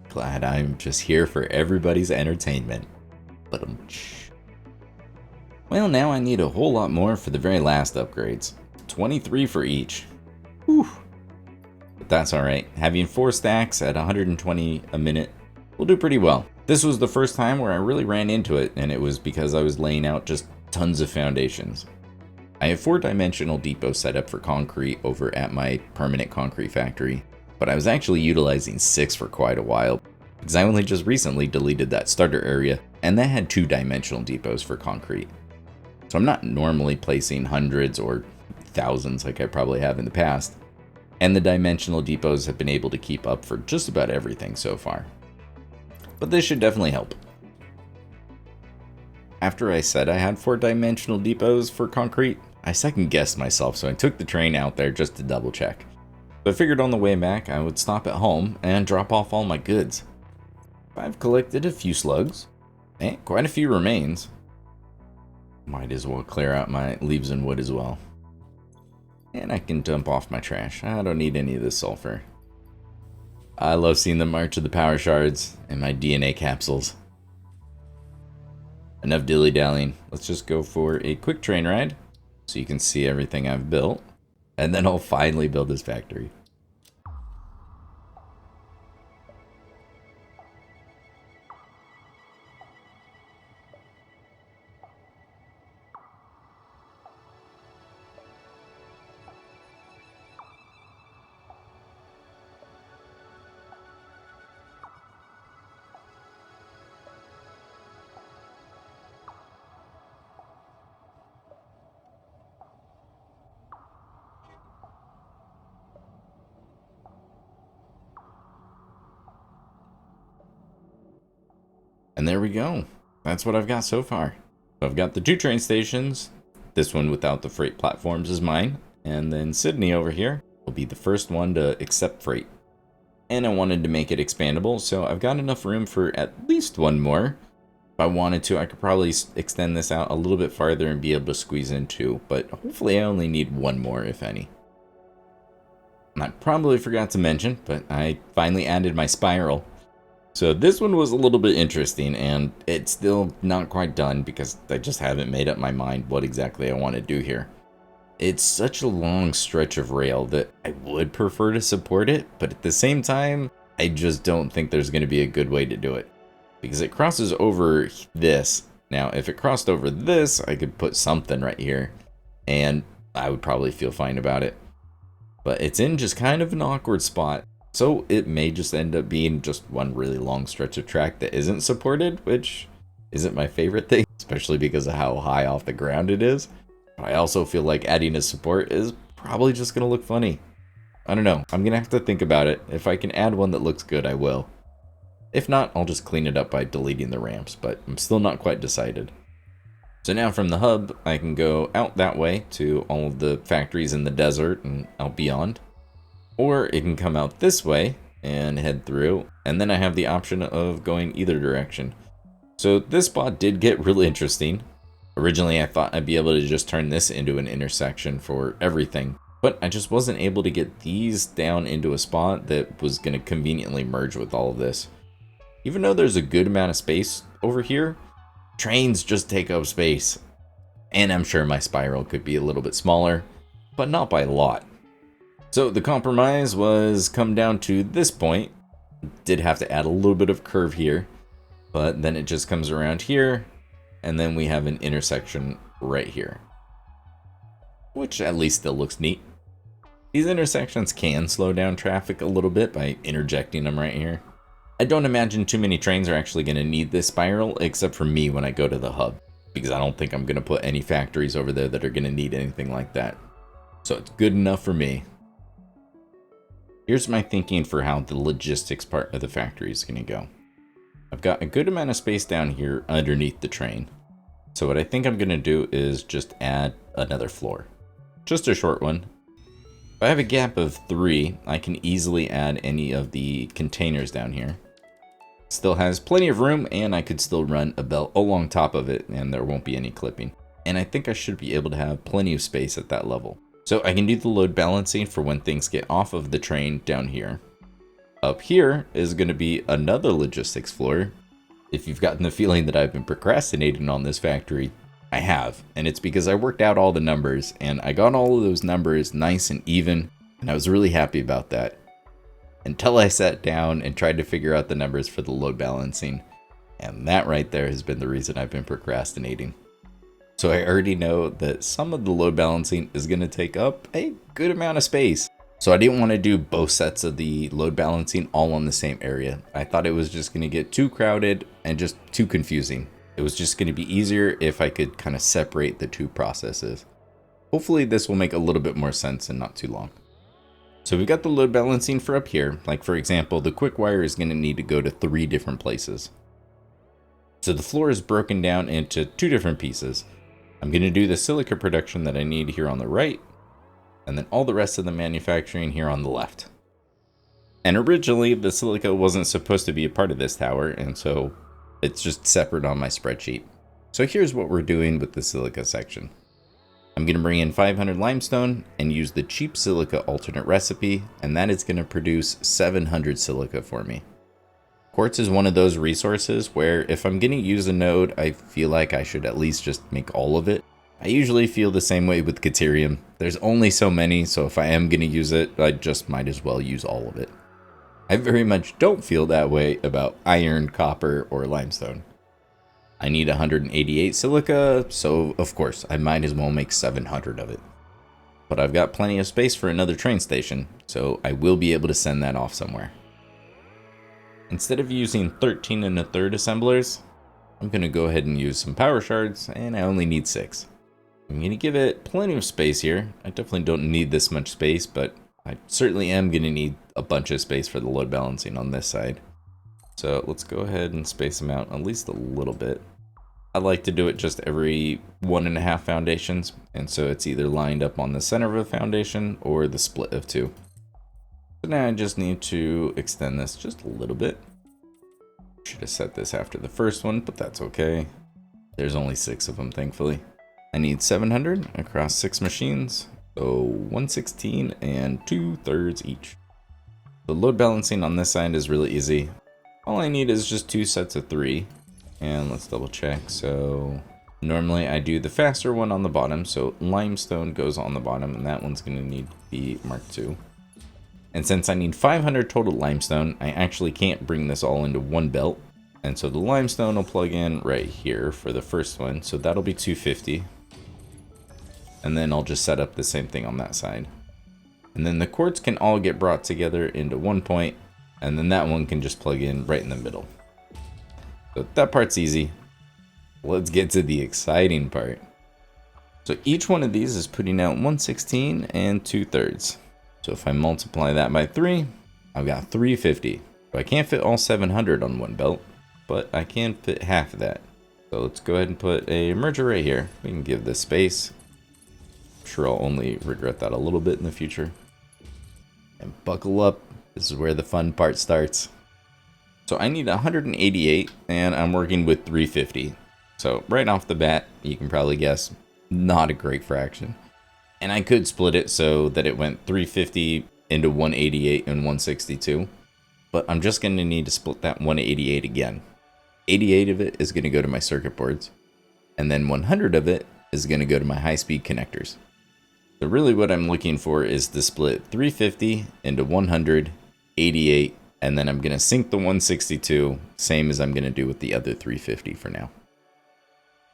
Glad I'm just here for everybody's entertainment. But well, now I need a whole lot more for the very last upgrades. 23 for each. Whew. But that's alright. Having 4 stacks at 120 a minute will do pretty well. This was the first time where I really ran into it, and it was because I was laying out just tons of foundations. I have 4-dimensional depots set up for concrete over at my permanent concrete factory, but I was actually utilizing 6 for quite a while, because I only just recently deleted that starter area, and that had 2-dimensional depots for concrete. So I'm not normally placing hundreds or thousands like I probably have in the past, and the dimensional depots have been able to keep up for just about everything so far. But this should definitely help. After I said I had 4-dimensional depots for concrete, I second-guessed myself, so I took the train out there just to double check. So I figured on the way back I would stop at home and drop off all my goods. I've collected a few slugs, and quite a few remains. Might as well clear out my leaves and wood as well. And I can dump off my trash. I don't need any of this sulfur. I love seeing the march of the power shards and my DNA capsules. Enough dilly-dallying. Let's just go for a quick train ride so you can see everything I've built. And then I'll finally build this factory. And there we go. That's what I've got so far. So I've got the 2 train stations. This one without the freight platforms is mine. And then Sydney over here will be the first one to accept freight. And I wanted to make it expandable, so I've got enough room for at least 1 more. If I wanted to, I could probably extend this out a little bit farther and be able to squeeze in 2. But hopefully I only need 1 more, if any. And I probably forgot to mention, but I finally added my spiral. So this one was a little bit interesting, and it's still not quite done because I just haven't made up my mind what exactly I want to do here. It's such a long stretch of rail that I would prefer to support it, but at the same time, I just don't think there's going to be a good way to do it. Because it crosses over this. Now, if it crossed over this, I could put something right here, and I would probably feel fine about it. But it's in just kind of an awkward spot. So it may just end up being just one really long stretch of track that isn't supported, which isn't my favorite thing, especially because of how high off the ground it is. But I also feel like adding a support is probably just going to look funny. I don't know. I'm going to have to think about it. If I can add one that looks good, I will. If not, I'll just clean it up by deleting the ramps, but I'm still not quite decided. So now from the hub, I can go out that way to all of the factories in the desert and out beyond. Or it can come out this way and head through, and then I have the option of going either direction. So this spot did get really interesting. Originally I thought I'd be able to just turn this into an intersection for everything, but I just wasn't able to get these down into a spot that was going to conveniently merge with all of this. Even though there's a good amount of space over here, trains just take up space. And I'm sure my spiral could be a little bit smaller, but not by a lot. So the compromise was come down to this point. Did have to add a little bit of curve here, but then it just comes around here, and then we have an intersection right here, which at least still looks neat. These intersections can slow down traffic a little bit by interjecting them right here. I don't imagine too many trains are actually going to need this spiral, except for me when I go to the hub, because I don't think I'm going to put any factories over there that are going to need anything like that. So it's good enough for me. Here's my thinking for how the logistics part of the factory is going to go. I've got a good amount of space down here underneath the train. So what I think I'm going to do is just add another floor. Just a short one. If I have a gap of 3, I can easily add any of the containers down here. Still has plenty of room, and I could still run a belt along top of it, and there won't be any clipping. And I think I should be able to have plenty of space at that level. So I can do the load balancing for when things get off of the train down here. Up here is going to be another logistics floor. If you've gotten the feeling that I've been procrastinating on this factory, I have. And it's because I worked out all the numbers, and I got all of those numbers nice and even, and I was really happy about that. Until I sat down and tried to figure out the numbers for the load balancing. And that right there has been the reason I've been procrastinating. So I already know that some of the load balancing is going to take up a good amount of space. So I didn't want to do both sets of the load balancing all on the same area. I thought it was just going to get too crowded and just too confusing. It was just going to be easier if I could kind of separate the two processes. Hopefully this will make a little bit more sense and not too long. So we've got the load balancing for up here. Like for example, the quick wire is going to need to go to 3 different places. So the floor is broken down into 2 different pieces. I'm going to do the silica production that I need here on the right, and then all the rest of the manufacturing here on the left. And originally the silica wasn't supposed to be a part of this tower, and so it's just separate on my spreadsheet. So here's what we're doing with the silica section. I'm going to bring in 500 limestone and use the cheap silica alternate recipe, and that is going to produce 700 silica for me. Quartz is one of those resources where if I'm going to use a node, I feel like I should at least just make all of it. I usually feel the same way with Caterium. There's only so many, so if I am going to use it, I just might as well use all of it. I very much don't feel that way about iron, copper, or limestone. I need 188 silica, so of course I might as well make 700 of it. But I've got plenty of space for another train station, so I will be able to send that off somewhere. Instead of using 13 1/3 assemblers, I'm going to go ahead and use some power shards, and I only need 6. I'm going to give it plenty of space here. I definitely don't need this much space, but I certainly am going to need a bunch of space for the load balancing on this side. So let's go ahead and space them out at least a little bit. I like to do it just every 1.5 foundations, and so it's either lined up on the center of a foundation or the split of 2. So now I just need to extend this just a little bit. Should have set this after the first one, but that's okay. There's only 6 of them, thankfully. I need 700 across 6 machines, so 116 and 2/3 each. The load balancing on this side is really easy. All I need is just 2 sets of 3, and let's double check. So normally I do the faster one on the bottom, so limestone goes on the bottom, and that one's going to need to be Mark 2. And since I need 500 total limestone, I actually can't bring this all into one belt. And so the limestone will plug in right here for the first one. So that'll be 250. And then I'll just set up the same thing on that side. And then the quartz can all get brought together into one point. And then that one can just plug in right in the middle. So that part's easy. Let's get to the exciting part. So each one of these is putting out 116 and 2/3. So if I multiply that by 3, I've got 350. So I can't fit all 700 on one belt, but I can fit half of that. So let's go ahead and put a merger right here. We can give this space. I'm sure I'll only regret that a little bit in the future. And buckle up. This is where the fun part starts. So I need 188, and I'm working with 350. So right off the bat, you can probably guess, not a great fraction. And I could split it so that it went 350 into 188 and 162. But I'm just going to need to split that 188 again. 88 of it is going to go to my circuit boards. And then 100 of it is going to go to my high-speed connectors. So really what I'm looking for is to split 350 into 100, 88, and then I'm going to sync the 162, same as I'm going to do with the other 350 for now.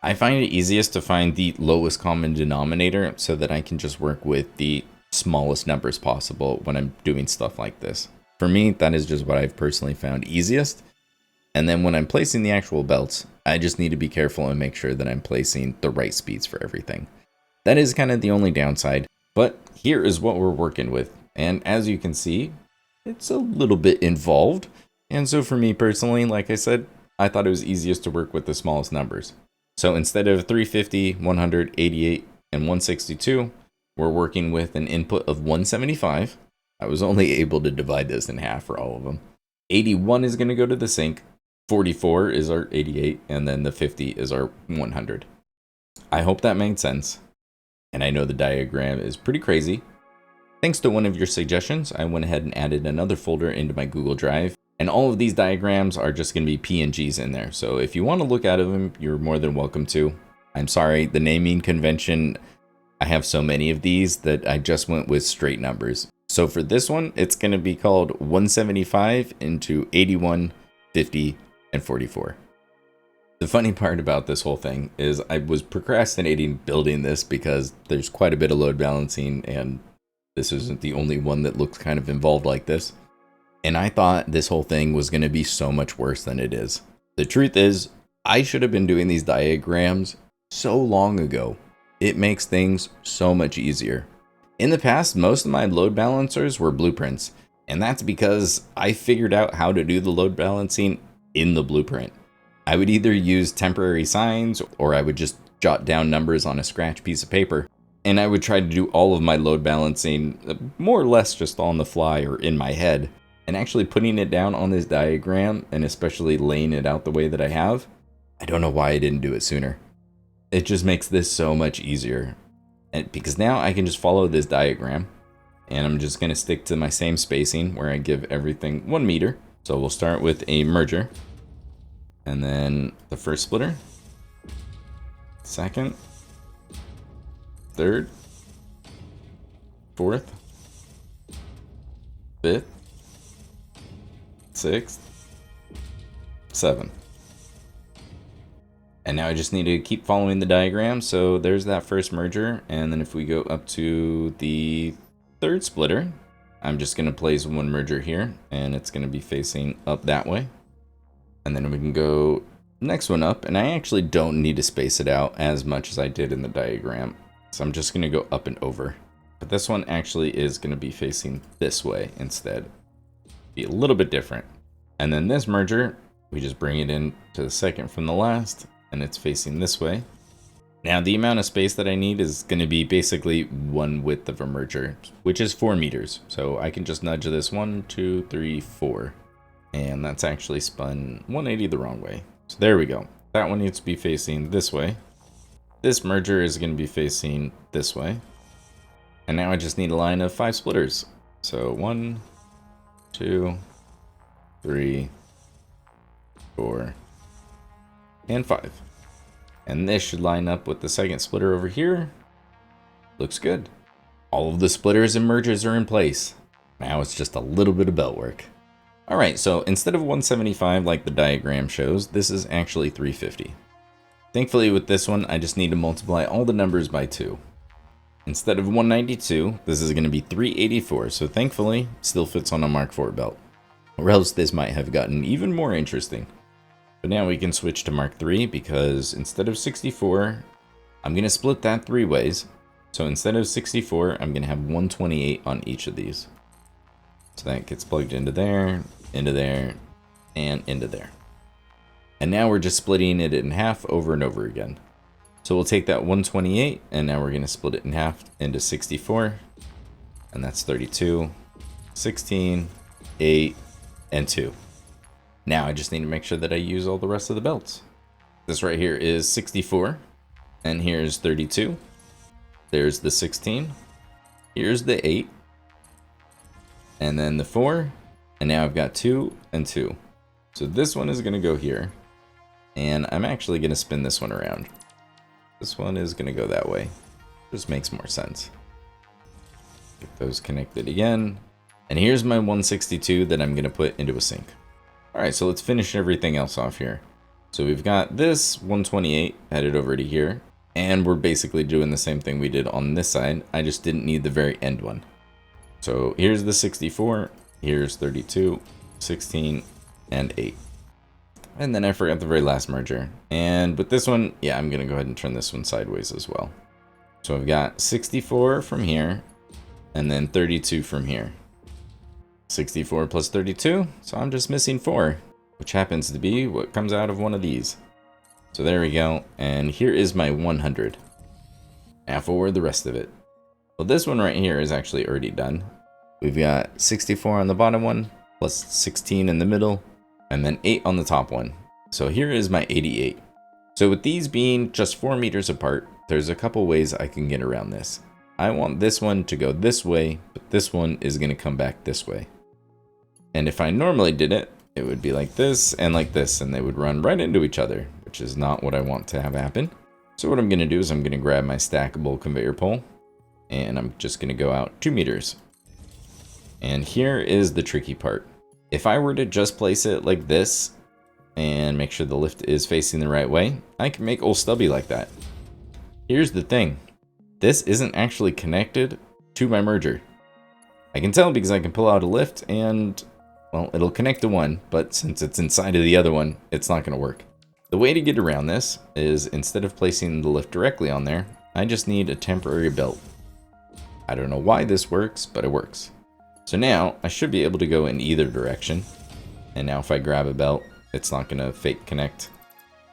I find it easiest to find the lowest common denominator so that I can just work with the smallest numbers possible when I'm doing stuff like this. For me, that is just what I've personally found easiest. And then when I'm placing the actual belts, I just need to be careful and make sure that I'm placing the right speeds for everything. That is kind of the only downside, but here is what we're working with. And as you can see, it's a little bit involved. And so for me personally, like I said, I thought it was easiest to work with the smallest numbers. So instead of 350, 100, 88, and 162, we're working with an input of 175. I was only able to divide this in half for all of them. 81 is going to go to the sink. 44 is our 88, and then the 50 is our 100. I hope that made sense. And I know the diagram is pretty crazy. Thanks to one of your suggestions, I went ahead and added another folder into my Google Drive. And all of these diagrams are just going to be PNGs in there. So if you want to look at them, you're more than welcome to. I'm sorry, the naming convention, I have so many of these that I just went with straight numbers. So for this one, it's going to be called 175 into 81, 50, and 44. The funny part about this whole thing is I was procrastinating building this because there's quite a bit of load balancing, and this isn't the only one that looks kind of involved like this. And I thought this whole thing was going to be so much worse than it is. The truth is, I should have been doing these diagrams so long ago. It makes things so much easier. In the past, most of my load balancers were blueprints, and that's because I figured out how to do the load balancing in the blueprint. I would either use temporary signs, or I would just jot down numbers on a scratch piece of paper, and I would try to do all of my load balancing more or less just on the fly or in my head. And actually putting it down on this diagram, and especially laying it out the way that I have, I don't know why I didn't do it sooner. It just makes this so much easier. And because now I can just follow this diagram, and I'm just going to stick to my same spacing where I give everything 1 meter. So we'll start with a merger, and then the first splitter, second, third, fourth, fifth, sixth, seventh. And now I just need to keep following the diagram. So there's that first merger. And then if we go up to the third splitter, I'm just going to place one merger here, and it's going to be facing up that way. And then we can go next one up, and I actually don't need to space it out as much as I did in the diagram. So I'm just going to go up and over. But this one actually is going to be facing this way instead. Be a little bit different. And then this merger, we just bring it in to the second from the last, and it's facing this way. Now the amount of space that I need is going to be basically one width of a merger, which is 4 meters. So I can just nudge this 1, 2, 3, 4. And that's actually spun 180 the wrong way. So there we go. That one needs to be facing this way. This merger is going to be facing this way. And now I just need a line of 5 splitters. So 1, 2, 3, 4, and 5. And this should line up with the second splitter over here. Looks good. All of the splitters and mergers are in place. Now it's just a little bit of belt work. Alright, so instead of 175 like the diagram shows, this is actually 350. Thankfully with this one, I just need to multiply all the numbers by 2. Instead of 192, this is going to be 384, so thankfully, still fits on a Mark IV belt. Or else this might have gotten even more interesting. But now we can switch to Mark III, because instead of 64, I'm going to split that 3 ways. So instead of 64, I'm going to have 128 on each of these. So that gets plugged into there, and into there. And now we're just splitting it in half over and over again. So we'll take that 128, and now we're going to split it in half into 64. And that's 32, 16, 8, and 2. Now I just need to make sure that I use all the rest of the belts. This right here is 64, and here's 32. There's the 16. Here's the 8. And then the 4. And now I've got 2 and 2. So this one is going to go here. And I'm actually going to spin this one around. This one is going to go that way. Just makes more sense. Get those connected again. And here's my 162 that I'm going to put into a sink. Alright, so let's finish everything else off here. So we've got this 128 headed over to here. And we're basically doing the same thing we did on this side. I just didn't need the very end one. So here's the 64, here's 32, 16, and 8. And then I forgot the very last merger. And with this one, yeah, I'm going to go ahead and turn this one sideways as well. So I've got 64 from here, and then 32 from here. 64 plus 32, so I'm just missing 4, which happens to be what comes out of one of these. So there we go, and here is my 100. Now forward the rest of it. Well, this one right here is actually already done. We've got 64 on the bottom one, plus 16 in the middle, and then 8 on the top one. So here is my 88. So with these being just 4 meters apart, there's a couple ways I can get around this. I want this one to go this way, but this one is going to come back this way. And if I normally did it, it would be like this, and they would run right into each other, which is not what I want to have happen. So what I'm going to do is I'm going to grab my stackable conveyor pole, and I'm just going to go out 2 meters. And here is the tricky part. If I were to just place it like this, and make sure the lift is facing the right way, I can make old Stubby like that. Here's the thing. This isn't actually connected to my merger. I can tell because I can pull out a lift and, well, it'll connect to one, but since it's inside of the other one, it's not going to work. The way to get around this is, instead of placing the lift directly on there, I just need a temporary belt. I don't know why this works, but it works. So now I should be able to go in either direction. And now if I grab a belt, it's not going to fake connect.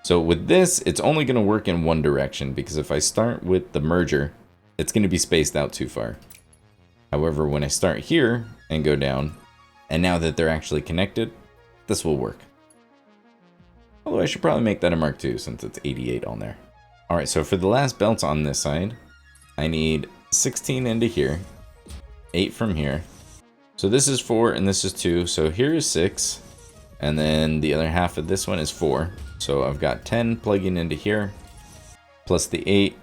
So with this, it's only going to work in one direction, because if I start with the merger, it's going to be spaced out too far. However, when I start here and go down, and now that they're actually connected, this will work. Although I should probably make that a Mark II since it's 88 on there. Alright, so for the last belts on this side, I need 16 into here, 8 from here. So this is 4 and this is 2, so here is 6. And then the other half of this one is 4. So I've got 10 plugging into here, plus the 8,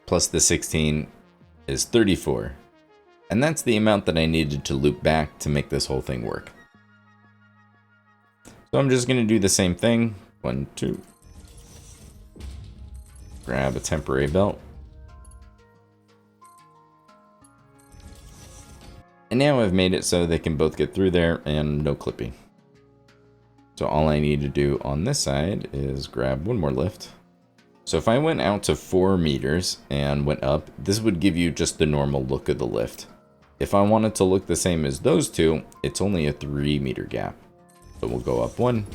plus the 16 is 34. And that's the amount that I needed to loop back to make this whole thing work. So I'm just going to do the same thing. 1, 2. Grab a temporary belt. And now I've made it so they can both get through there and no clipping. So all I need to do on this side is grab one more lift. So if I went out to 4 meters and went up, this would give you just the normal look of the lift. If I want it to look the same as those two, it's only a 3 meter gap. So we'll go up 1.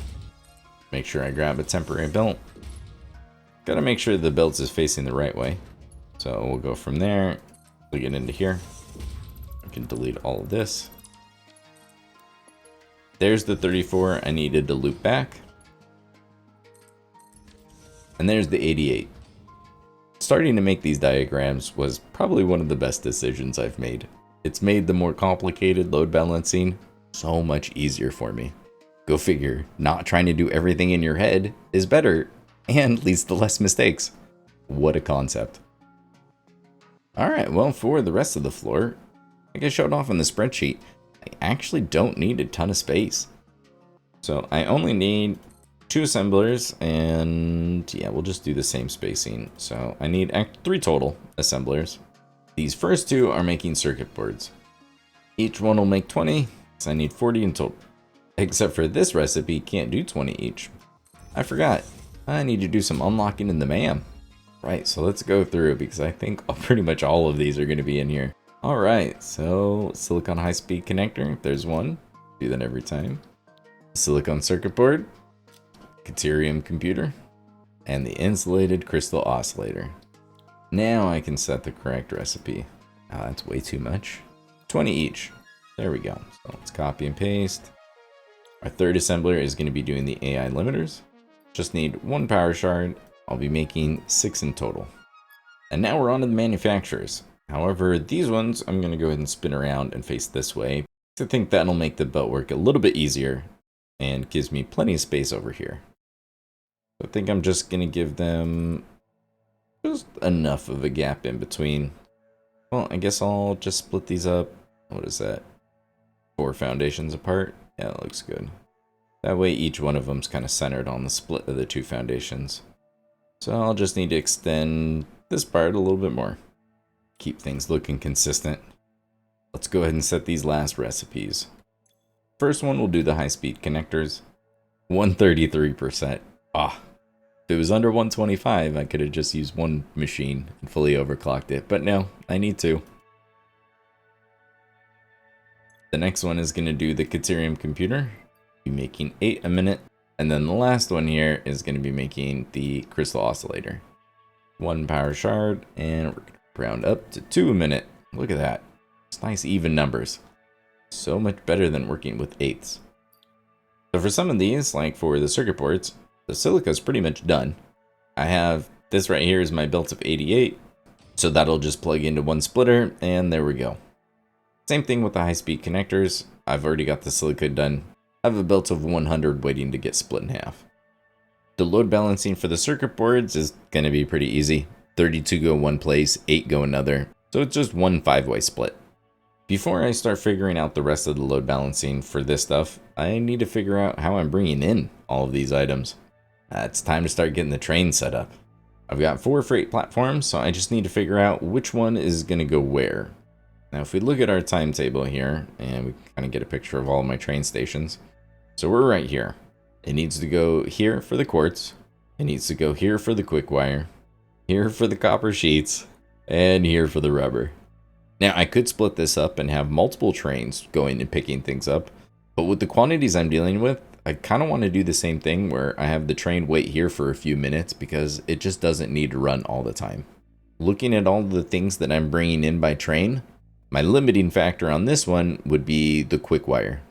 Make sure I grab a temporary belt. Gotta make sure the belt is facing the right way. So we'll go from there, plug it into here. I can delete all of this. There's the 34 I needed to loop back. And there's the 88. Starting to make these diagrams was probably one of the best decisions I've made. It's made the more complicated load balancing so much easier for me. Go figure, not trying to do everything in your head is better and leads to less mistakes. What a concept. Alright, well, for the rest of the floor, like I showed off on the spreadsheet, I actually don't need a ton of space. So I only need 2 assemblers, and yeah, we'll just do the same spacing. So I need 3 total assemblers. These first 2 are making circuit boards. Each one will make 20, so I need 40 in total. Except for this recipe can't do 20 each. I forgot. I need to do some unlocking in the MAM. Right, so let's go through, because I think pretty much all of these are going to be in here. Alright, so silicon high-speed connector, there's one. Do that every time. Silicon circuit board, Deuterium computer, and the insulated crystal oscillator. Now I can set the correct recipe. Oh, that's way too much. 20 each. There we go. So let's copy and paste. Our third assembler is going to be doing the AI limiters. Just need 1 power shard. I'll be making 6 in total. And now we're on to the manufacturers. However, these ones I'm going to go ahead and spin around and face this way. I think that'll make the belt work a little bit easier and gives me plenty of space over here. So I think I'm just going to give them just enough of a gap in between. Well, I guess I'll just split these up. What is that? 4 foundations apart? Yeah, that looks good. That way each one of them's kind of centered on the split of the 2 foundations. So I'll just need to extend this part a little bit more. Keep things looking consistent. Let's go ahead and set these last recipes. First one, we'll do the high-speed connectors. 133%. Ah, if it was under 125, I could have just used one machine and fully overclocked it, but no, I need two. The next one is going to do the Caterium computer, be making 8 a minute, and then the last one here is going to be making the Crystal Oscillator. 1 power shard, and we're going to round up to 2 a minute. Look at that. It's nice even numbers. So much better than working with eighths. So for some of these, like for the circuit boards, the silica is pretty much done. I have this right here is my belt of 88, so that'll just plug into one splitter, and there we go. Same thing with the high-speed connectors. I've already got the silica done. I have a belt of 100 waiting to get split in half. The load balancing for the circuit boards is going to be pretty easy. 32 go one place, 8 go another, so it's just one 5-way split. Before I start figuring out the rest of the load balancing for this stuff, I need to figure out how I'm bringing in all of these items. It's time to start getting the train set up. I've got 4 freight platforms, so I just need to figure out which one is going to go where. Now if we look at our timetable here, and we kind of get a picture of all my train stations. So we're right here. It needs to go here for the quartz, it needs to go here for the quick wire, here for the copper sheets, and here for the rubber. Now I could split this up and have multiple trains going and picking things up, but with the quantities I'm dealing with, I kind of want to do the same thing where I have the train wait here for a few minutes because it just doesn't need to run all the time. Looking at all the things that I'm bringing in by train, my limiting factor on this one would be the quick wire.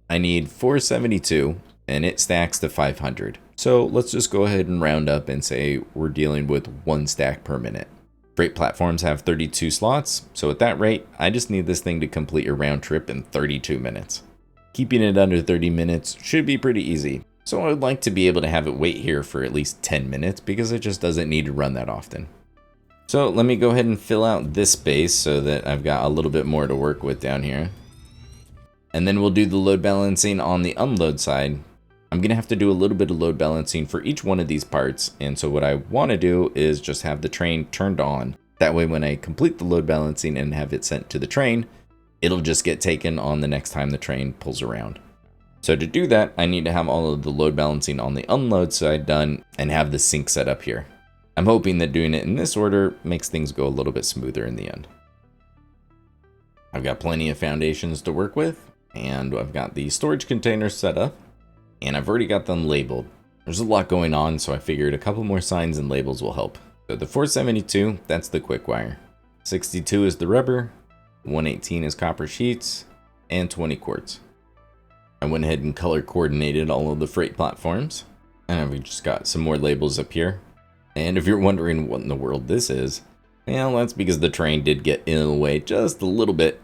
I need 472 and it stacks to 500. So let's just go ahead and round up and say we're dealing with 1 stack per minute. Freight platforms have 32 slots, so at that rate, I just need this thing to complete a round trip in 32 minutes. Keeping it under 30 minutes should be pretty easy, so I would like to be able to have it wait here for at least 10 minutes because it just doesn't need to run that often. So let me go ahead and fill out this space so that I've got a little bit more to work with down here. And then we'll do the load balancing on the unload side. I'm going to have to do a little bit of load balancing for each one of these parts, and so what I want to do is just have the train turned on. That way when I complete the load balancing and have it sent to the train, it'll just get taken on the next time the train pulls around. So to do that, I need to have all of the load balancing on the unload side done and have the sync set up here. I'm hoping that doing it in this order makes things go a little bit smoother in the end. I've got plenty of foundations to work with, and I've got the storage containers set up. And I've already got them labeled. There's a lot going on, so I figured a couple more signs and labels will help. So the 472, that's the quick wire. 62 is the rubber, 118 is copper sheets, and 20 quartz. I went ahead and color coordinated all of the freight platforms, and I've just got some more labels up here. And if you're wondering what in the world this is, well, that's because the train did get in the way just a little bit.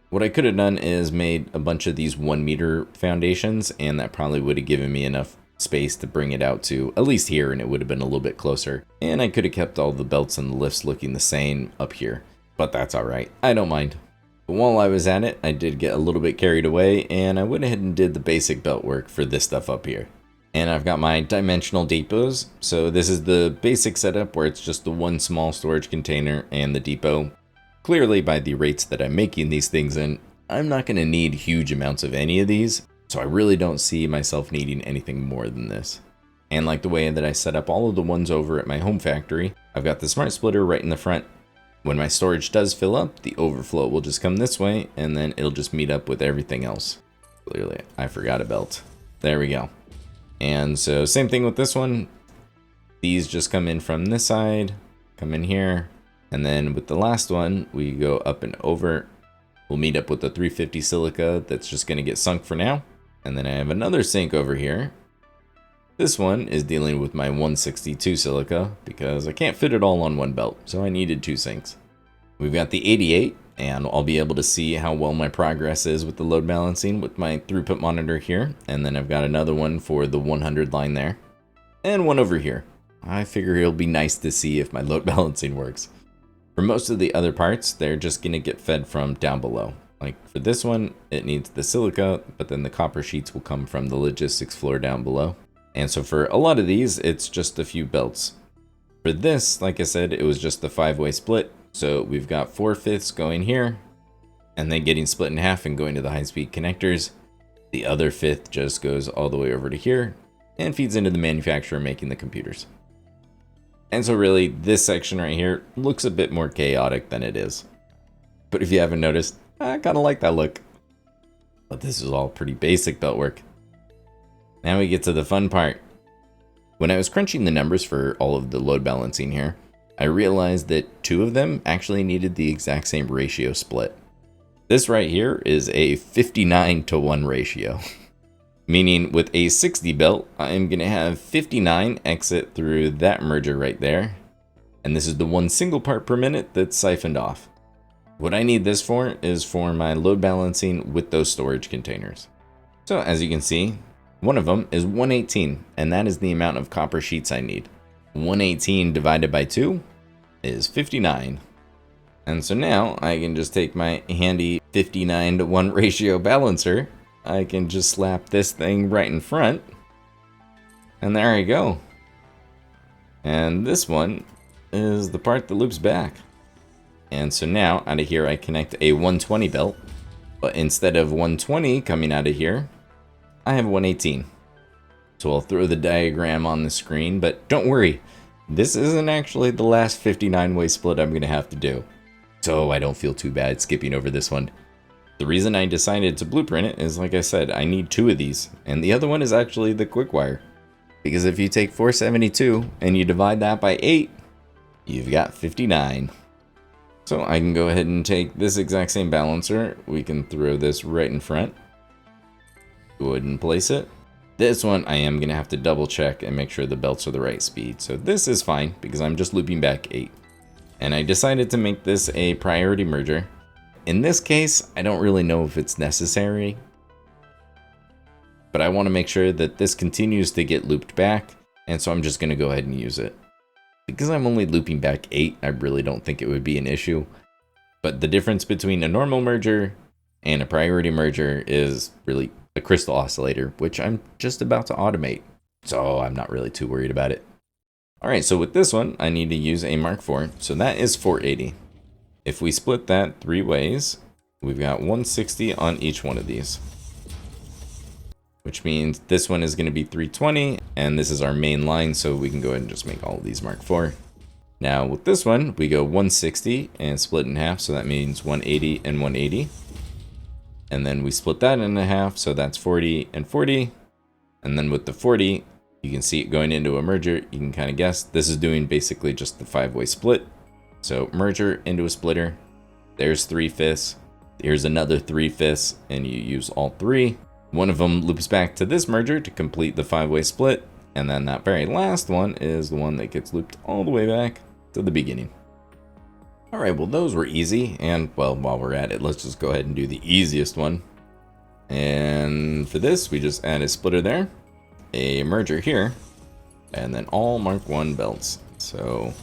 What I could have done is made a bunch of these 1 meter foundations, and that probably would have given me enough space to bring it out to at least here, and it would have been a little bit closer. And I could have kept all the belts and the lifts looking the same up here, but that's all right. I don't mind. But while I was at it, I did get a little bit carried away, and I went ahead and did the basic belt work for this stuff up here. And I've got my dimensional depots. So this is the basic setup where it's just the one small storage container and the depot. Clearly, by the rates that I'm making these things in, I'm not going to need huge amounts of any of these, so I really don't see myself needing anything more than this. And like the way that I set up all of the ones over at my home factory, I've got the smart splitter right in the front. When my storage does fill up, the overflow will just come this way, and then it'll just meet up with everything else. Clearly, I forgot a belt. There we go. And so same thing with this one. These just come in from this side, come in here. And then with the last one, we go up and over. We'll meet up with the 350 silica that's just going to get sunk for now. And then I have another sink over here. This one is dealing with my 162 silica because I can't fit it all on one belt, so I needed 2 sinks. We've got the 88, and I'll be able to see how well my progress is with the load balancing with my throughput monitor here. And then I've got another one for the 100 line there. And one over here. I figure it'll be nice to see if my load balancing works. For most of the other parts, they're just going to get fed from down below. Like for this one, it needs the silica, but then the copper sheets will come from the logistics floor down below. And so for a lot of these, it's just a few belts. For this, like I said, it was just the 5-way split. So we've got 4/5 going here, and then getting split in half and going to the high-speed connectors. The other 1/5 just goes all the way over to here and feeds into the manufacturer making the computers. And so really, this section right here looks a bit more chaotic than it is. But if you haven't noticed, I kind of like that look. But this is all pretty basic belt work. Now we get to the fun part. When I was crunching the numbers for all of the load balancing here, I realized that 2 of them actually needed the exact same ratio split. This right here is a 59-to-1 ratio. Meaning with a 60 belt, I'm going to have 59 exit through that merger right there. And this is the 1 single part per minute that's siphoned off. What I need this for is for my load balancing with those storage containers. So as you can see, one of them is 118, and that is the amount of copper sheets I need. 118 divided by 2 is 59. And so now I can just take my handy 59-to-1 ratio balancer. I can just slap this thing right in front. And there I go. And this one is the part that loops back. And so now out of here I connect a 120 belt. But instead of 120 coming out of here, I have 118. So I'll throw the diagram on the screen, but don't worry. This isn't actually the last 59-way split I'm going to have to do. So I don't feel too bad skipping over this one. The reason I decided to blueprint it is, like I said, I need 2 of these, and the other one is actually the quick wire. Because if you take 472 and you divide that by 8, you've got 59. So I can go ahead and take this exact same balancer. We can throw this right in front. Go ahead and place it. This one I am going to have to double check and make sure the belts are the right speed. So this is fine because I'm just looping back 8. And I decided to make this a priority merger. In this case, I don't really know if it's necessary, but I want to make sure that this continues to get looped back, and so I'm just going to go ahead and use it. Because I'm only looping back 8, I really don't think it would be an issue. But the difference between a normal merger and a priority merger is really a crystal oscillator, which I'm just about to automate, so I'm not really too worried about it. Alright, so with this one, I need to use a Mark IV, so that is 480. If we split that 3 ways, we've got 160 on each one of these. Which means this one is going to be 320, and this is our main line, so we can go ahead and just make all of these Mark IV. Now with this one, we go 160 and split in half, so that means 180 and 180. And then we split that in half, so that's 40 and 40. And then with the 40, you can see it going into a merger. You can kind of guess. This is doing basically just the 5-way split. So merger into a splitter. There's 3/5. Here's another 3/5, and you use all 3. One of them loops back to this merger to complete the 5-way split. And then that very last one is the one that gets looped all the way back to the beginning. Alright, well those were easy. And well, while we're at it, let's just go ahead and do the easiest one. And for this, we just add a splitter there, a merger here, and then all Mark I belts. So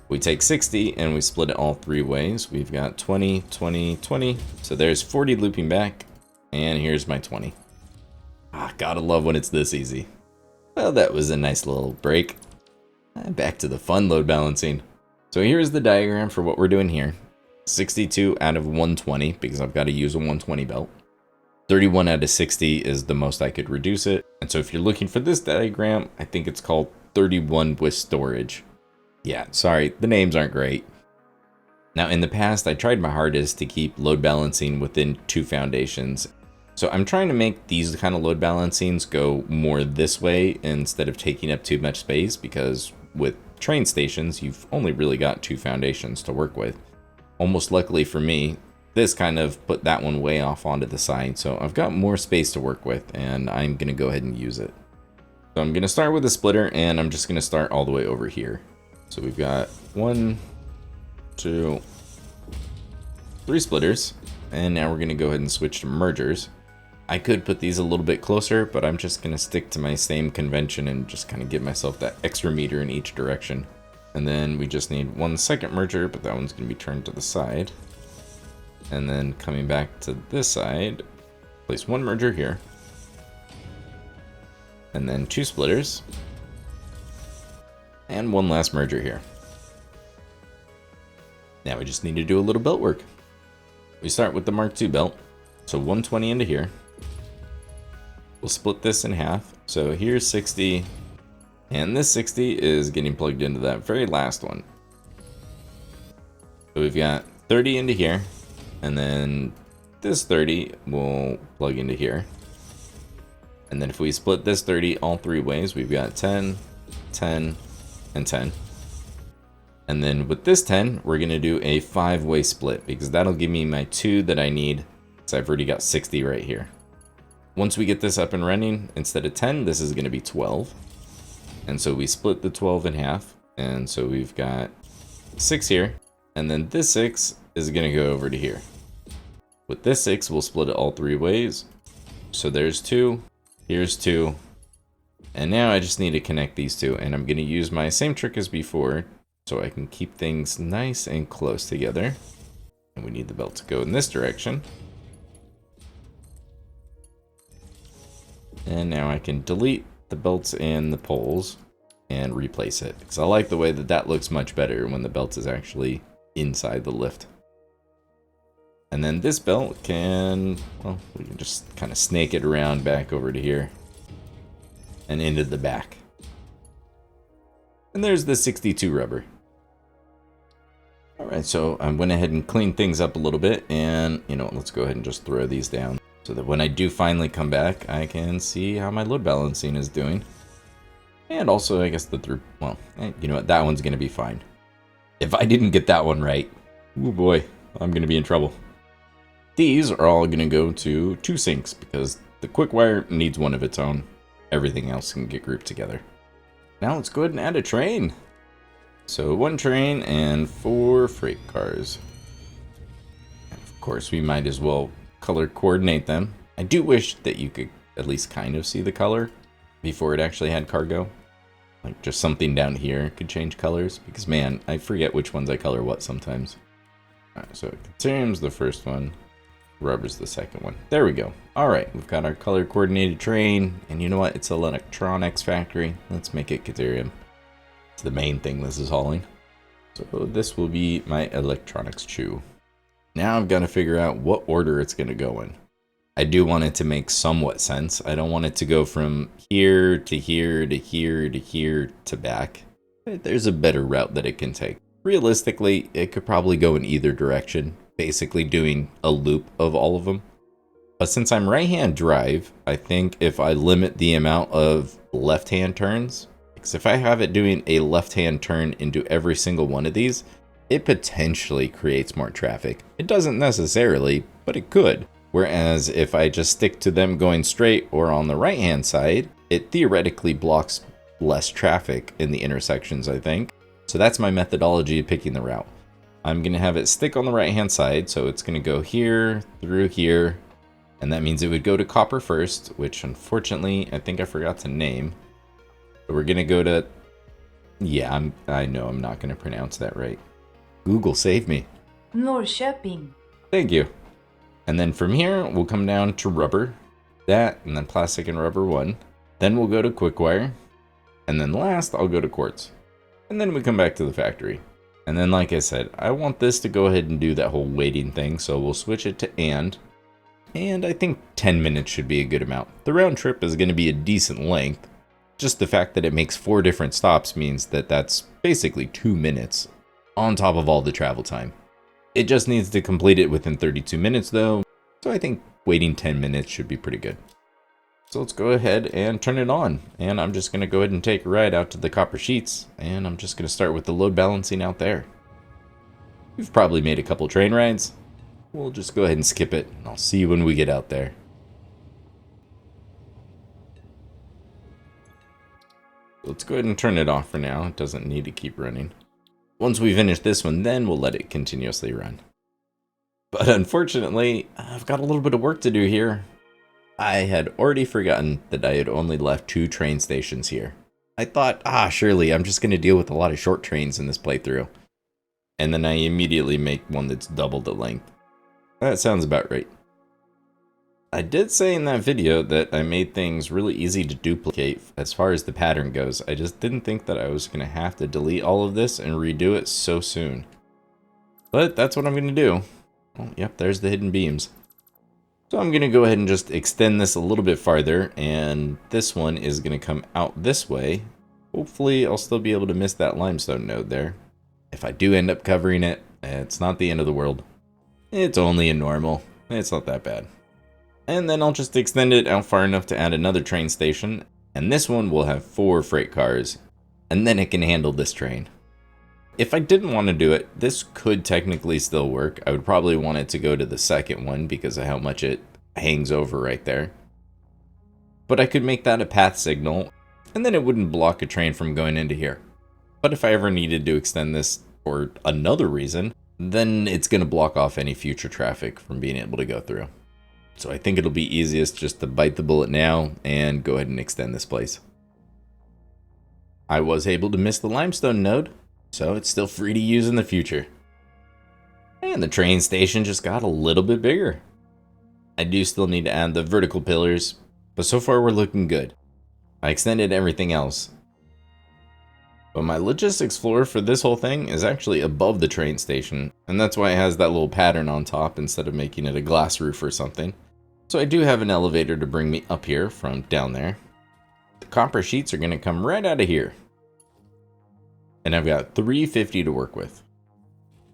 we take 60 and we split it all 3 ways. We've got 20, 20, 20. So there's 40 looping back, and here's my 20. Gotta love when it's this easy. Well, that was a nice little break. Back to the fun load balancing. So here's the diagram for what we're doing here. 62 out of 120, because I've got to use a 120 belt. 31 out of 60 is the most I could reduce it. And so if you're looking for this diagram, I think it's called 31 with storage. Yeah, sorry, the names aren't great. Now in the past, I tried my hardest to keep load balancing within 2 foundations. So I'm trying to make these kind of load balancings go more this way instead of taking up too much space, because with train stations, you've only really got 2 foundations to work with. Almost luckily for me, this kind of put that one way off onto the side, so I've got more space to work with, and I'm going to go ahead and use it. So I'm going to start with a splitter, and I'm just going to start all the way over here. So we've got 1, 2, 3 splitters, and now we're going to go ahead and switch to mergers. I could put these a little bit closer, but I'm just going to stick to my same convention and just kind of give myself that extra meter in each direction. And then we just need 1 second merger, but that one's going to be turned to the side. And then coming back to this side, place 1 merger here. And then 2 splitters. And one last merger here. Now we just need to do a little belt work. We start with the Mark II belt. So 120 into here. We'll split this in half. So here's 60. And this 60 is getting plugged into that very last one. So we've got 30 into here. And then this 30 will plug into here. And then if we split this 30 all three ways, we've got 10, 10, and 10. And then with this 10, we're going to do a 5-way split because that'll give me my 2 that I need. So I've already got 60 right here. Once we get this up and running, instead of 10, this is going to be 12. And so we split the 12 in half. And so we've got 6 here. And then this 6 is going to go over to here. With this 6, we'll split it all three ways. So there's 2. Here's 2. And now I just need to connect these two. And I'm going to use my same trick as before so I can keep things nice and close together. And we need the belt to go in this direction. And now I can delete the belts and the poles and replace it. Because I like the way that that looks much better when the belt is actually inside the lift. And then this belt can, well, we can just kind of snake it around back over to here and into the back. And there's the 62 rubber. All right, so I went ahead and cleaned things up a little bit, and you know, let's go ahead and just throw these down so that when I do finally come back, I can see how my load balancing is doing. And also, I guess well, you know what, that one's gonna be fine. If I didn't get that one right, oh boy, I'm gonna be in trouble. These are all going to go to 2 sinks because the quick wire needs one of its own. Everything else can get grouped together. Now let's go ahead and add a train. So 1 train and 4 freight cars. And of course, we might as well color coordinate them. I do wish that you could at least kind of see the color before it actually had cargo. Like just something down here could change colors because man, I forget which ones I color what sometimes. Alright, so Caterium's the first one. Rubber's the second one. There we go. All right, we've got our color coordinated train, and you know what? It's an electronics factory. Let's make it Caterium. It's the main thing this is hauling. So this will be my electronics chew. Now I've got to figure out what order it's going to go in. I do want it to make somewhat sense. I don't want it to go from here to here to here to here to back. There's a better route that it can take. Realistically, it could probably go in either direction, basically doing a loop of all of them. But since I'm right-hand drive, I think if I limit the amount of left-hand turns, because if I have it doing a left-hand turn into every single one of these, it potentially creates more traffic. It doesn't necessarily, but it could. Whereas if I just stick to them going straight or on the right-hand side, it theoretically blocks less traffic in the intersections, I think. So that's my methodology of picking the route. I'm going to have it stick on the right hand side, so it's going to go here, through here, and that means it would go to copper first, which unfortunately I think I forgot to name. So we're going to go to, yeah, I know I'm not going to pronounce that right. Google save me. Norrköping. Thank you. And then from here, we'll come down to rubber, that, and then plastic and rubber 1. Then we'll go to quick wire, and then last I'll go to quartz. And then we come back to the factory. And then, like I said, I want this to go ahead and do that whole waiting thing, so we'll switch it to and I think 10 minutes should be a good amount. The round trip is going to be a decent length. Just the fact that it makes 4 different stops means that that's basically 2 minutes on top of all the travel time. It just needs to complete it within 32 minutes though, so I think waiting 10 minutes should be pretty good. So let's go ahead and turn it on, and I'm just going to go ahead and take a ride out to the copper sheets, and I'm just going to start with the load balancing out there. We've probably made a couple train rides. We'll just go ahead and skip it, and I'll see you when we get out there. Let's go ahead and turn it off for now. It doesn't need to keep running. Once we finish this one, then we'll let it continuously run. But unfortunately, I've got a little bit of work to do here. I had already forgotten that I had only left 2 train stations here. I thought, surely I'm just going to deal with a lot of short trains in this playthrough. And then I immediately make one that's double the length. That sounds about right. I did say in that video that I made things really easy to duplicate as far as the pattern goes. I just didn't think that I was going to have to delete all of this and redo it so soon. But that's what I'm going to do. Oh, yep, there's the hidden beams. So I'm going to go ahead and just extend this a little bit farther, and this one is going to come out this way. Hopefully I'll still be able to miss that limestone node there. If I do end up covering it, it's not the end of the world. It's only a normal. It's not that bad. And then I'll just extend it out far enough to add another train station, and this one will have 4 freight cars, and then it can handle this train. If I didn't want to do it, this could technically still work. I would probably want it to go to the second one because of how much it hangs over right there. But I could make that a path signal, and then it wouldn't block a train from going into here. But if I ever needed to extend this for another reason, then it's going to block off any future traffic from being able to go through. So I think it'll be easiest just to bite the bullet now and go ahead and extend this place. I was able to miss the limestone node, so it's still free to use in the future. And the train station just got a little bit bigger. I do still need to add the vertical pillars, but so far we're looking good. I extended everything else. But my logistics floor for this whole thing is actually above the train station, and that's why it has that little pattern on top instead of making it a glass roof or something. So I do have an elevator to bring me up here from down there. The copper sheets are going to come right out of here. And I've got 350 to work with.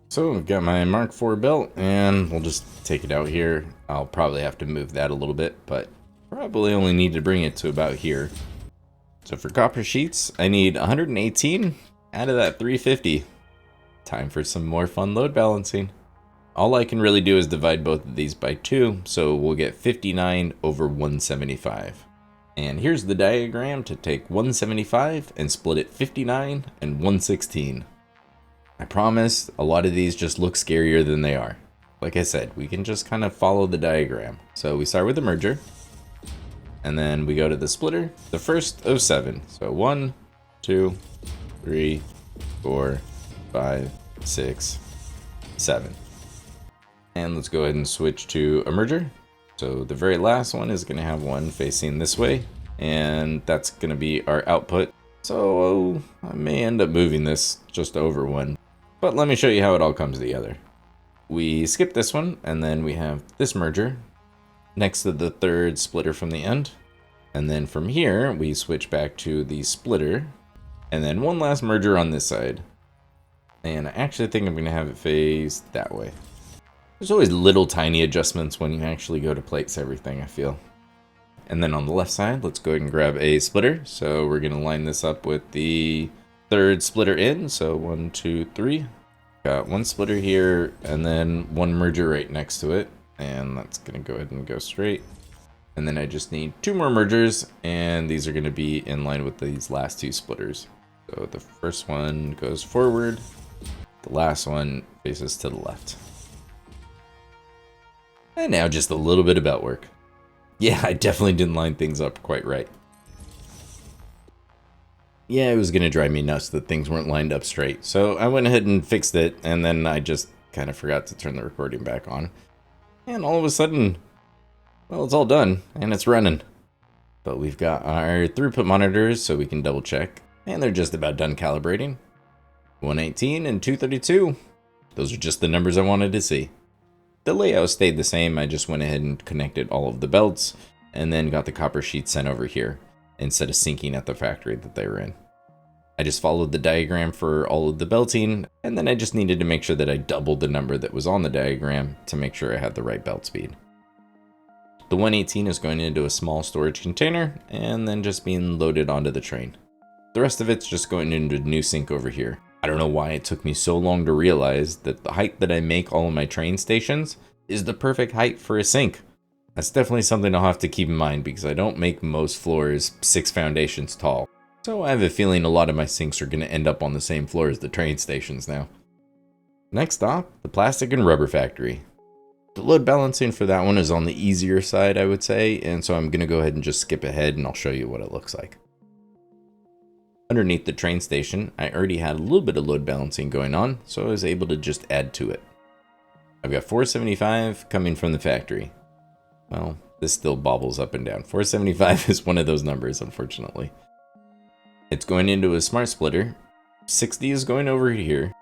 So I've got my Mark IV belt, and we'll just take it out here. I'll probably have to move that a little bit, but probably only need to bring it to about here. So for copper sheets, I need 118 out of that 350. Time for some more fun load balancing. All I can really do is divide both of these by 2, so we'll get 59 over 175. And here's the diagram to take 175 and split it 59 and 116. I promise a lot of these just look scarier than they are. Like I said, we can just kind of follow the diagram. So we start with the merger, and then we go to the splitter, the first of 7. So 1, 2, 3, 4, 5, 6, 7. And let's go ahead and switch to a merger. So the very last one is going to have one facing this way, and that's going to be our output. So I may end up moving this just over one, but let me show you how it all comes together. We skip this one, and then we have this merger next to the third splitter from the end. And then from here, we switch back to the splitter, and then one last merger on this side. And I actually think I'm going to have it face that way. There's always little tiny adjustments when you actually go to place everything, I feel. And then on the left side, let's go ahead and grab a splitter. So we're going to line this up with the third splitter in. So 1, 2, 3. Got one splitter here, and then one merger right next to it. And that's going to go ahead and go straight. And then I just need 2 more mergers, and these are going to be in line with these last 2 splitters. So the first one goes forward. The last one faces to the left. And now just a little bit of belt work. Yeah, I definitely didn't line things up quite right. Yeah, it was going to drive me nuts that things weren't lined up straight. So I went ahead and fixed it, and then I just kind of forgot to turn the recording back on. And all of a sudden, well, it's all done, and it's running. But we've got our throughput monitors so we can double check, and they're just about done calibrating. 118 and 232. Those are just the numbers I wanted to see. The layout stayed the same. I just went ahead and connected all of the belts and then got the copper sheets sent over here instead of syncing at the factory that they were in. I just followed the diagram for all of the belting, and then I just needed to make sure that I doubled the number that was on the diagram to make sure I had the right belt speed. The 118 is going into a small storage container and then just being loaded onto the train. The rest of it's just going into a new sink over here. I don't know why it took me so long to realize that the height that I make all of my train stations is the perfect height for a sink. That's definitely something I'll have to keep in mind because I don't make most floors 6 foundations tall. So I have a feeling a lot of my sinks are going to end up on the same floor as the train stations now. Next stop, the plastic and rubber factory. The load balancing for that one is on the easier side, I would say, and so I'm going to go ahead and just skip ahead and I'll show you what it looks like. Underneath the train station, I already had a little bit of load balancing going on, so I was able to just add to it. I've got 475 coming from the factory. Well, this still bobbles up and down. 475 is one of those numbers, unfortunately. It's going into a smart splitter. 60 is going over here,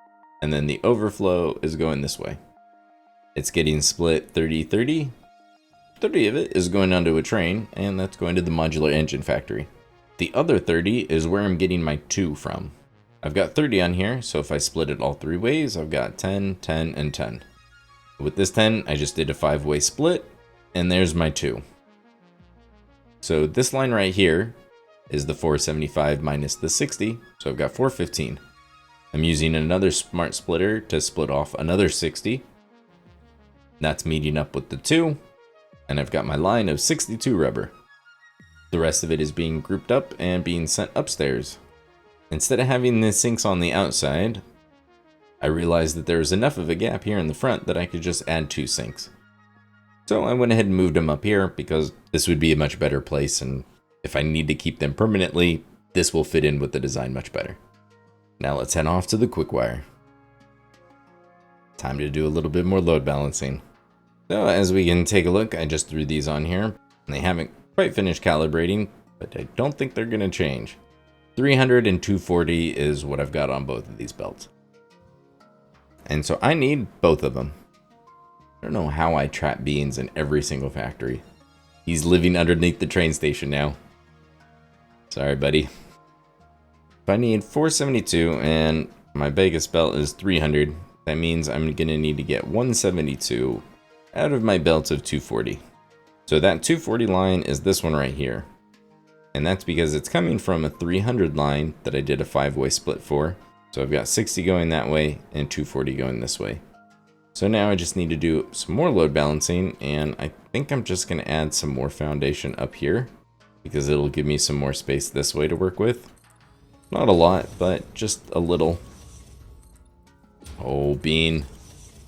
and then the overflow is going this way. It's getting split 30-30. 30 of it is going onto a train, and that's going to the modular engine factory. The other 30 is where I'm getting my 2 from. I've got 30 on here, so if I split it all 3 ways, I've got 10, 10, and 10. With this 10, I just did a 5-way split, and there's my 2. So this line right here is the 475 minus the 60, so I've got 415. I'm using another smart splitter to split off another 60. That's meeting up with the 2, and I've got my line of 62 rubber. The rest of it is being grouped up and being sent upstairs. Instead of having the sinks on the outside, I realized that there was enough of a gap here in the front that I could just add 2 sinks. So I went ahead and moved them up here because this would be a much better place, and if I need to keep them permanently, this will fit in with the design much better. Now let's head off to the quick wire. Time to do a little bit more load balancing. So as we can take a look, I just threw these on here. They haven't quite finished calibrating, but I don't think they're going to change. 300 and 240 is what I've got on both of these belts. And so I need both of them. I don't know how I trap Beans in every single factory. He's living underneath the train station now. Sorry, buddy. If I need 472 and my biggest belt is 300, that means I'm going to need to get 172 out of my belt of 240. So that 240 line is this one right here. And that's because it's coming from a 300 line that I did a 5-way split for. So I've got 60 going that way and 240 going this way. So now I just need to do some more load balancing, and I think I'm just going to add some more foundation up here because it'll give me some more space this way to work with. Not a lot, but just a little. Oh, Bean,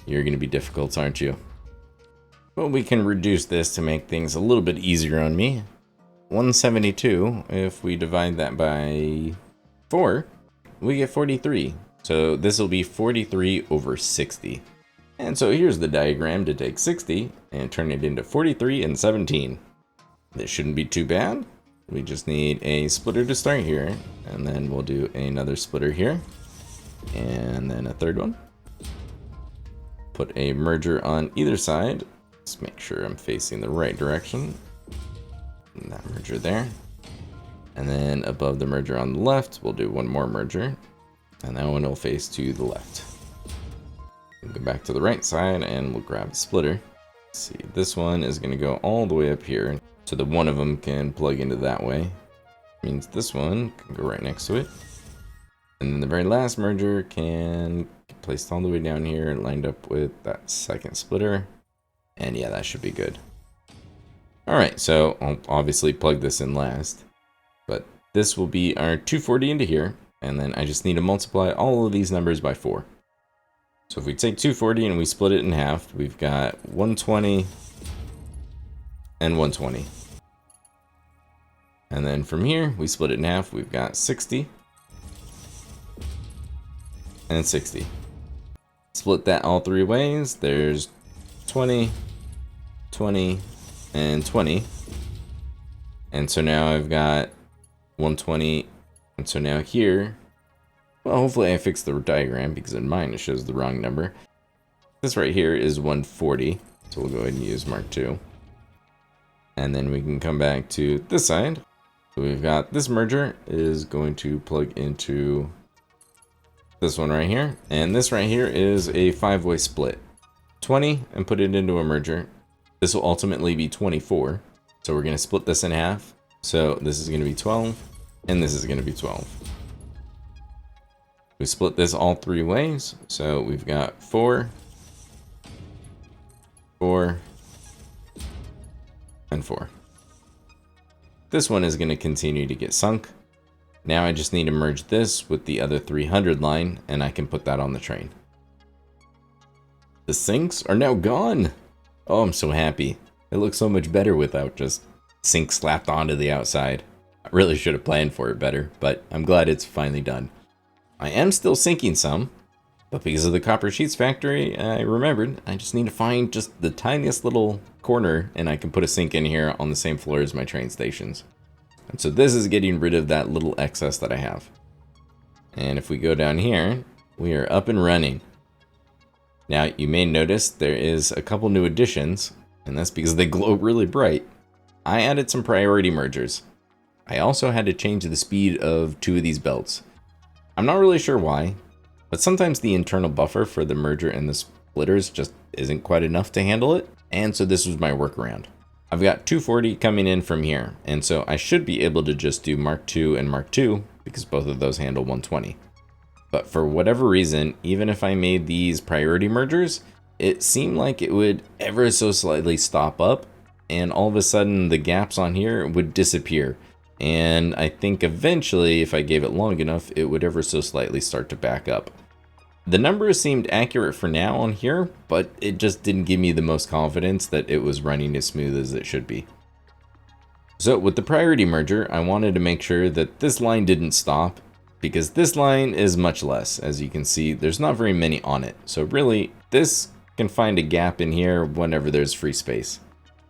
you're going to be difficult, aren't you? But we can reduce this to make things a little bit easier on me. 172, if we divide that by 4, we get 43. So this will be 43 over 60. And so here's the diagram to take 60 and turn it into 43 and 17. This shouldn't be too bad. We just need a splitter to start here, and then we'll do another splitter here, and then a third one. Put a merger on either side. Let's make sure I'm facing the right direction. And that merger there. And then above the merger on the left, we'll do one more merger, and that one will face to the left. We'll go back to the right side and we'll grab a splitter. Let's see, this one is going to go all the way up here so that one of them can plug into that way. Means this one can go right next to it. And then the very last merger can get placed all the way down here and lined up with that second splitter. And yeah, that should be good. Alright, so I'll obviously plug this in last. But this will be our 240 into here. And then I just need to multiply all of these numbers by 4. So if we take 240 and we split it in half, we've got 120 and 120. And then from here, we split it in half, we've got 60 and 60. Split that all 3 ways, there's 20, 20, and 20. And so now I've got 120, and so now here, well, hopefully I fixed the diagram because in mine it shows the wrong number. This right here is 140, so we'll go ahead and use Mark II. And then we can come back to this side. So we've got this merger is going to plug into this one right here. And this right here is a 5-way split. 20 and put it into a merger. This will ultimately be 24. So we're going to split this in half. So this is going to be 12 and this is going to be 12. We split this all 3 ways. So we've got 4, 4, and 4. This one is going to continue to get sunk. Now I just need to merge this with the other 300 line and I can put that on the train. The sinks are now gone. Oh, I'm so happy. It looks so much better without just sinks slapped onto the outside. I really should have planned for it better, but I'm glad it's finally done. I am still sinking some, But because of the copper sheets factory, I remembered I just need to find just the tiniest little corner and I can put a sink in here on the same floor as my train stations. And so this is getting rid of that little excess that I have. And if we go down here, we are up and running. Now you may notice there is a couple new additions, and that's because they glow really bright. I added some priority mergers. I also had to change the speed of 2 of these belts. I'm not really sure why, but sometimes the internal buffer for the merger and the splitters just isn't quite enough to handle it, and so this was my workaround. I've got 240 coming in from here, and so I should be able to just do Mark II and Mark II because both of those handle 120. But for whatever reason, even if I made these priority mergers, it seemed like it would ever so slightly stop up, and all of a sudden the gaps on here would disappear. And I think eventually, if I gave it long enough, it would ever so slightly start to back up. The numbers seemed accurate for now on here, but it just didn't give me the most confidence that it was running as smooth as it should be. So with the priority merger, I wanted to make sure that this line didn't stop, because this line is much less. As you can see, there's not very many on it. So really, this can find a gap in here whenever there's free space.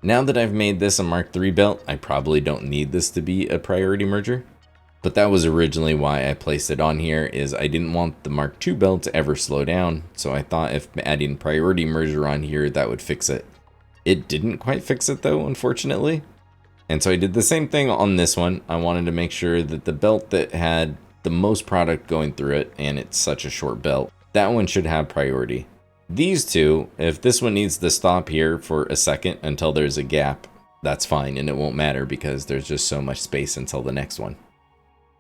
Now that I've made this a Mark III belt, I probably don't need this to be a priority merger. But that was originally why I placed it on here, is I didn't want the Mark II belt to ever slow down. So I thought if adding priority merger on here, that would fix it. It didn't quite fix it though, unfortunately. And so I did the same thing on this one. I wanted to make sure that the belt that had the most product going through it, and it's such a short belt, that one should have priority. These two, if this one needs to stop here for a second until there's a gap, that's fine, and it won't matter because there's just so much space until the next one.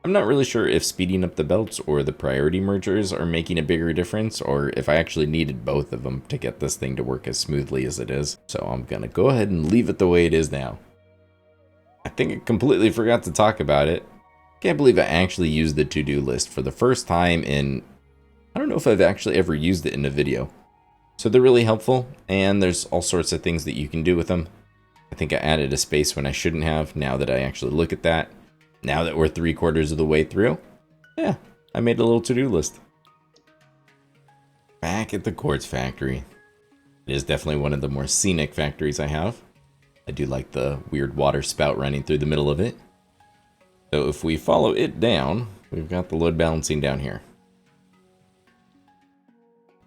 I'm not really sure if speeding up the belts or the priority mergers are making a bigger difference, or if I actually needed both of them to get this thing to work as smoothly as it is. So I'm gonna go ahead and leave it the way it is now. I think I completely forgot to talk about it. Can't believe I actually used the to-do list for the first time in, I don't know if I've actually ever used it in a video. So they're really helpful, and there's all sorts of things that you can do with them. I think I added a space when I shouldn't have, now that I actually look at that. Now that we're 3/4 of the way through, yeah, I made a little to-do list. Back at the quartz factory. It is definitely one of the more scenic factories I have. I do like the weird water spout running through the middle of it. So if we follow it down, we've got the load balancing down here.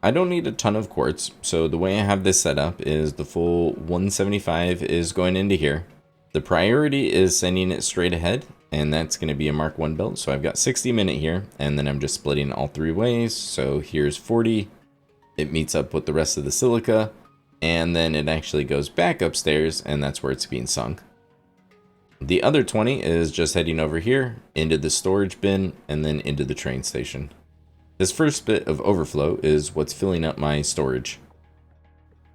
I don't need a ton of quartz, so the way I have this set up is the full 175 is going into here. The priority is sending it straight ahead, and that's going to be a Mark I belt. So I've got 60 minute here, and then I'm just splitting all 3 ways. So here's 40. It meets up with the rest of the silica, and then it actually goes back upstairs, and that's where it's being sunk. The other 20 is just heading over here into the storage bin and then into the train station. This first bit of overflow is what's filling up my storage.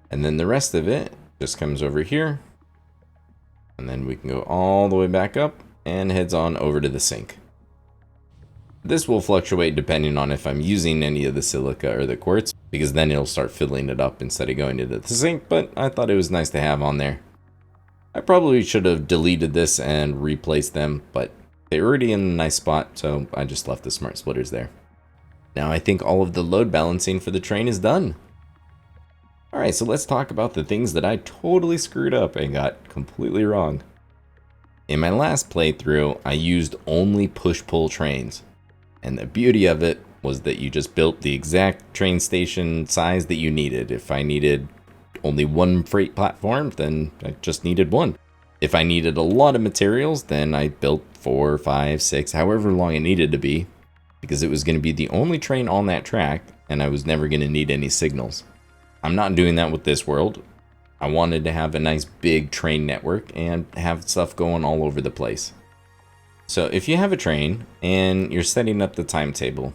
And then the rest of it just comes over here. And then we can go all the way back up and heads on over to the sink. This will fluctuate depending on if I'm using any of the silica or the quartz, because then it'll start filling it up instead of going into the sink, but I thought it was nice to have on there. I probably should have deleted this and replaced them, but they're already in a nice spot, so I just left the smart splitters there. Now I think all of the load balancing for the train is done. Alright, so let's talk about the things that I totally screwed up and got completely wrong. In my last playthrough, I used only push-pull trains. And the beauty of it was that you just built the exact train station size that you needed. If I needed only one freight platform, then I just needed one. If I needed a lot of materials, then I built 4, 5, 6, however long it needed to be, because it was going to be the only train on that track, and I was never going to need any signals. I'm not doing that with this world. I wanted to have a nice big train network and have stuff going all over the place. So if you have a train and you're setting up the timetable,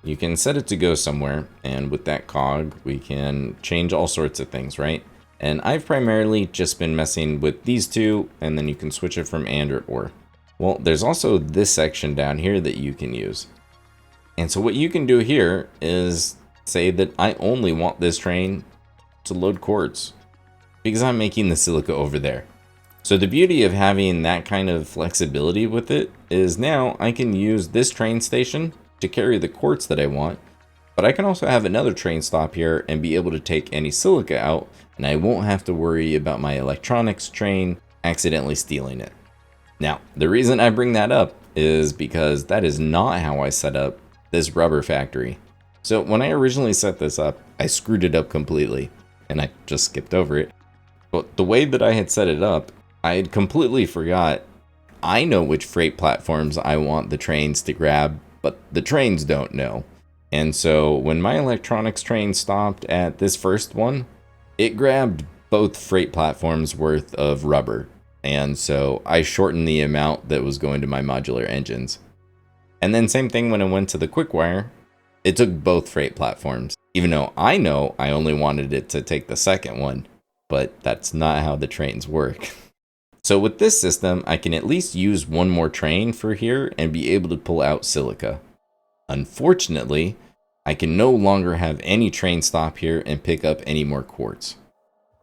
you can set it to go somewhere, and with that cog, we can change all sorts of things, right? And I've primarily just been messing with these two, and then you can switch it from and or. Well, there's also this section down here that you can use. And so what you can do here is say that I only want this train to load quartz, because I'm making the silica over there. So the beauty of having that kind of flexibility with it is now I can use this train station to carry the quartz that I want, But I can also have another train stop here and be able to take any silica out, and I won't have to worry about my electronics train accidentally stealing it. Now, the reason I bring that up is because that is not how I set up this rubber factory. So when I originally set this up, I screwed it up completely, and I just skipped over it. But the way that I had set it up, I had completely forgot. I know which freight platforms I want the trains to grab, but the trains don't know. And so when my electronics train stopped at this first one, it grabbed both freight platforms worth of rubber. And so I shortened the amount that was going to my modular engines. And then same thing when I went to the quick wire, it took both freight platforms. Even though I know I only wanted it to take the second one, but that's not how the trains work. So with this system, I can at least use one more train for here and be able to pull out silica. Unfortunately, I can no longer have any train stop here and pick up any more quartz,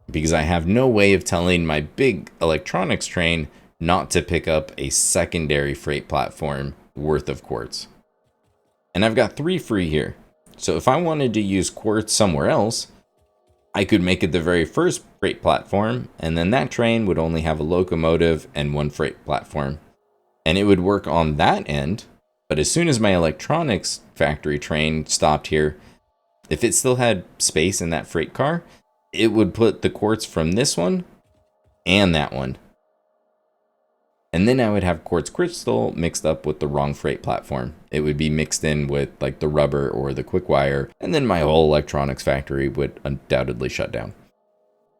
because I have no way of telling my big electronics train not to pick up a secondary freight platform worth of quartz. And I've got 3 free here. So if I wanted to use quartz somewhere else, I could make it the very first freight platform, and then that train would only have a locomotive and 1 freight platform. And it would work on that end, but as soon as my electronics factory train stopped here, if it still had space in that freight car, it would put the quartz from this one and that one. And then I would have quartz crystal mixed up with the wrong freight platform. It would be mixed in with like the rubber or the quick wire, and then my whole electronics factory would undoubtedly shut down.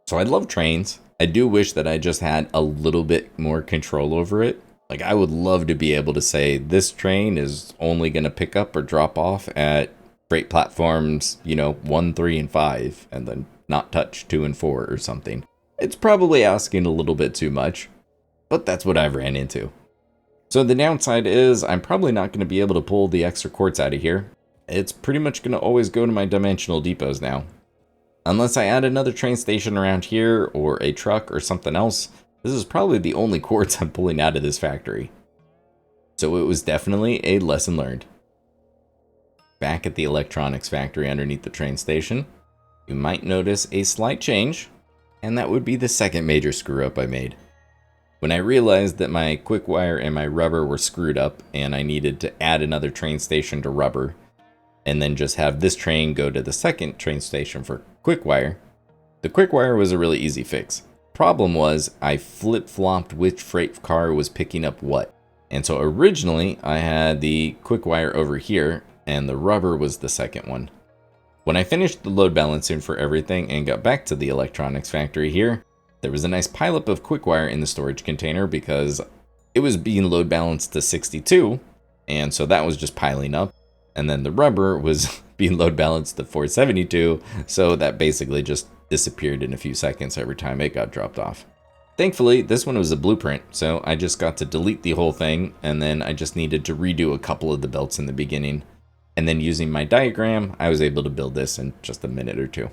So I love trains. I do wish that I just had a little bit more control over it. Like, I would love to be able to say this train is only going to pick up or drop off at freight platforms, 1, 3, and 5, and then not touch 2 and 4 or something. It's probably asking a little bit too much, but that's what I've ran into. So the downside is I'm probably not going to be able to pull the extra quartz out of here. It's pretty much going to always go to my dimensional depots now. Unless I add another train station around here or a truck or something else, this is probably the only quartz I'm pulling out of this factory. So it was definitely a lesson learned. Back at the electronics factory underneath the train station, you might notice a slight change, and that would be the second major screw up I made. When I realized that my quick wire and my rubber were screwed up and I needed to add another train station to rubber, and then just have this train go to the second train station for quick wire, the quick wire was a really easy fix. Problem was, I flip-flopped which freight car was picking up what. And so originally, I had the quick wire over here, and the rubber was the second one. When I finished the load balancing for everything and got back to the electronics factory here, there was a nice pileup of quick wire in the storage container because it was being load balanced to 62, and so that was just piling up. And then the rubber was being load balanced to 472, so that basically just disappeared in a few seconds every time it got dropped off. Thankfully, this one was a blueprint, so I just got to delete the whole thing, and then I just needed to redo a couple of the belts in the beginning. And then using my diagram, I was able to build this in just a minute or two.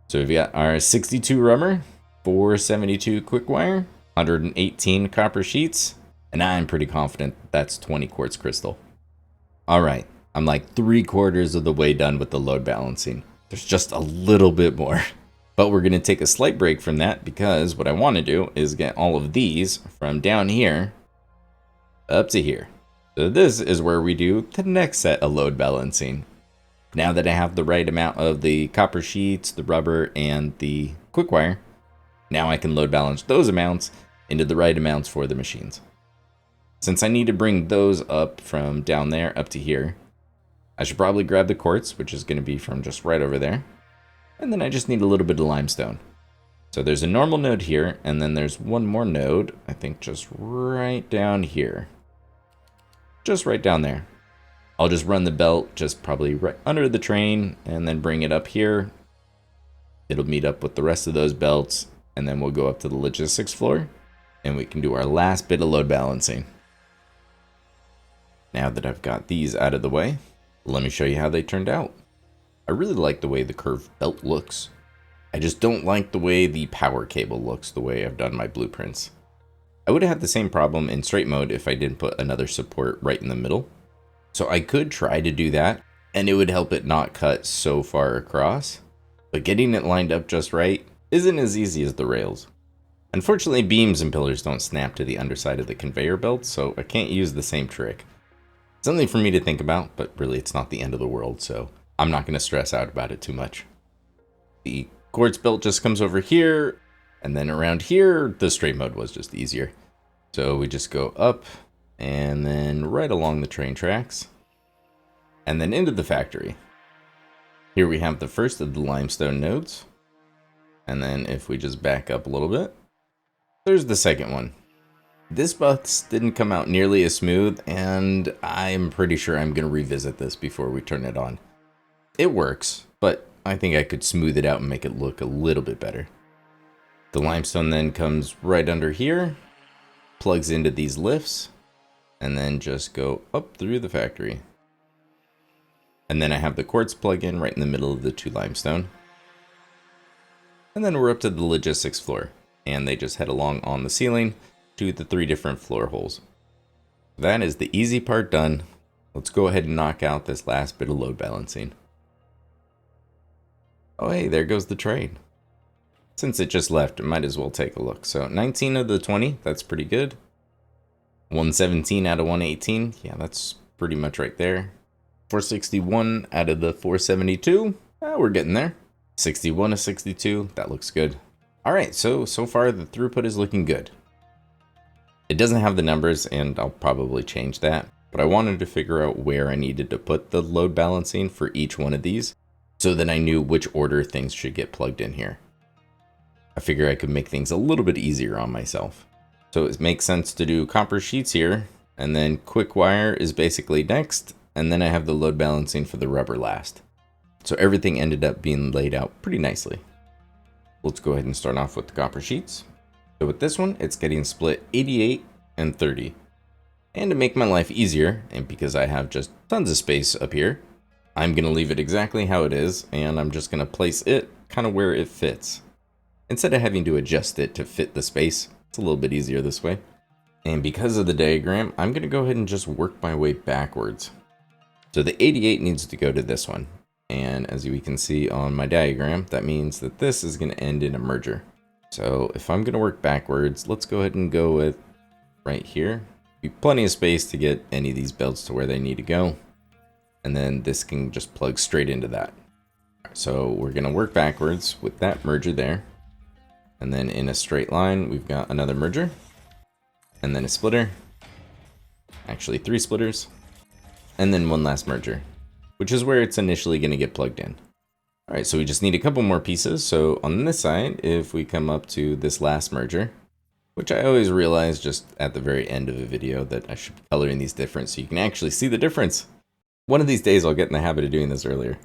So we've got our 62 rubber, 472 quick wire, 118 copper sheets, and I'm pretty confident that's 20 quartz crystal. Alright, I'm like 3/4 of the way done with the load balancing. There's just a little bit more. But we're going to take a slight break from that because what I want to do is get all of these from down here up to here. So this is where we do the next set of load balancing. Now that I have the right amount of the copper sheets, the rubber, and the quick wire, now I can load balance those amounts into the right amounts for the machines. Since I need to bring those up from down there up to here, I should probably grab the quartz, which is going to be from just right over there. And then I just need a little bit of limestone. So there's a normal node here, and then there's one more node, I think just right down here. Just right down there. I'll just run the belt just probably right under the train, and then bring it up here. It'll meet up with the rest of those belts, and then we'll go up to the logistics floor, and we can do our last bit of load balancing. Now that I've got these out of the way, let me show you how they turned out. I really like the way the curved belt looks. I just don't like the way the power cable looks the way I've done my blueprints. I would have had the same problem in straight mode if I didn't put another support right in the middle. So I could try to do that and it would help it not cut so far across. But getting it lined up just right isn't as easy as the rails. Unfortunately, beams and pillars don't snap to the underside of the conveyor belt, so I can't use the same trick. Something for me to think about, but really it's not the end of the world, so I'm not going to stress out about it too much. The quartz belt just comes over here, and then around here, the straight mode was just easier. So we just go up, and then right along the train tracks, and then into the factory. Here we have the first of the limestone nodes, and then if we just back up a little bit, there's the second one. This bus didn't come out nearly as smooth, and I'm pretty sure I'm going to revisit this before we turn it on. It works, but I think I could smooth it out and make it look a little bit better. The limestone then comes right under here, plugs into these lifts, and then just go up through the factory. And then I have the quartz plug in right in the middle of the two limestone. And then we're up to the logistics floor, and they just head along on the ceiling to the 3 different floor holes. That is the easy part done. Let's go ahead and knock out this last bit of load balancing. Oh hey, there goes the train. Since it just left, it might as well take a look. So 19 of the 20, that's pretty good. 117 out of 118, yeah, that's pretty much right there. 461 out of the 472, we're getting there. 61 of 62, that looks good. Alright, so far the throughput is looking good. It doesn't have the numbers, and I'll probably change that, but I wanted to figure out where I needed to put the load balancing for each one of these, so that I knew which order things should get plugged in here. I figure I could make things a little bit easier on myself. So it makes sense to do copper sheets here, and then quick wire is basically next, and then I have the load balancing for the rubber last. So everything ended up being laid out pretty nicely. Let's go ahead and start off with the copper sheets. So with this one, it's getting split 88 and 30. And to make my life easier, and because I have just tons of space up here, I'm going to leave it exactly how it is, and I'm just going to place it kind of where it fits. Instead of having to adjust it to fit the space, it's a little bit easier this way. And because of the diagram, I'm going to go ahead and just work my way backwards. So the 88 needs to go to this one. And as we can see on my diagram, that means that this is going to end in a merger. So if I'm going to work backwards, let's go ahead and go with right here. Be plenty of space to get any of these belts to where they need to go. And then this can just plug straight into that. So we're going to work backwards with that merger there. And then in a straight line, we've got another merger. And then a splitter. Actually 3 splitters. And then one last merger, which is where it's initially going to get plugged in. Alright, so we just need a couple more pieces. So on this side, if we come up to this last merger, which I always realize just at the very end of a video that I should be coloring these different so you can actually see the difference. One of these days I'll get in the habit of doing this earlier.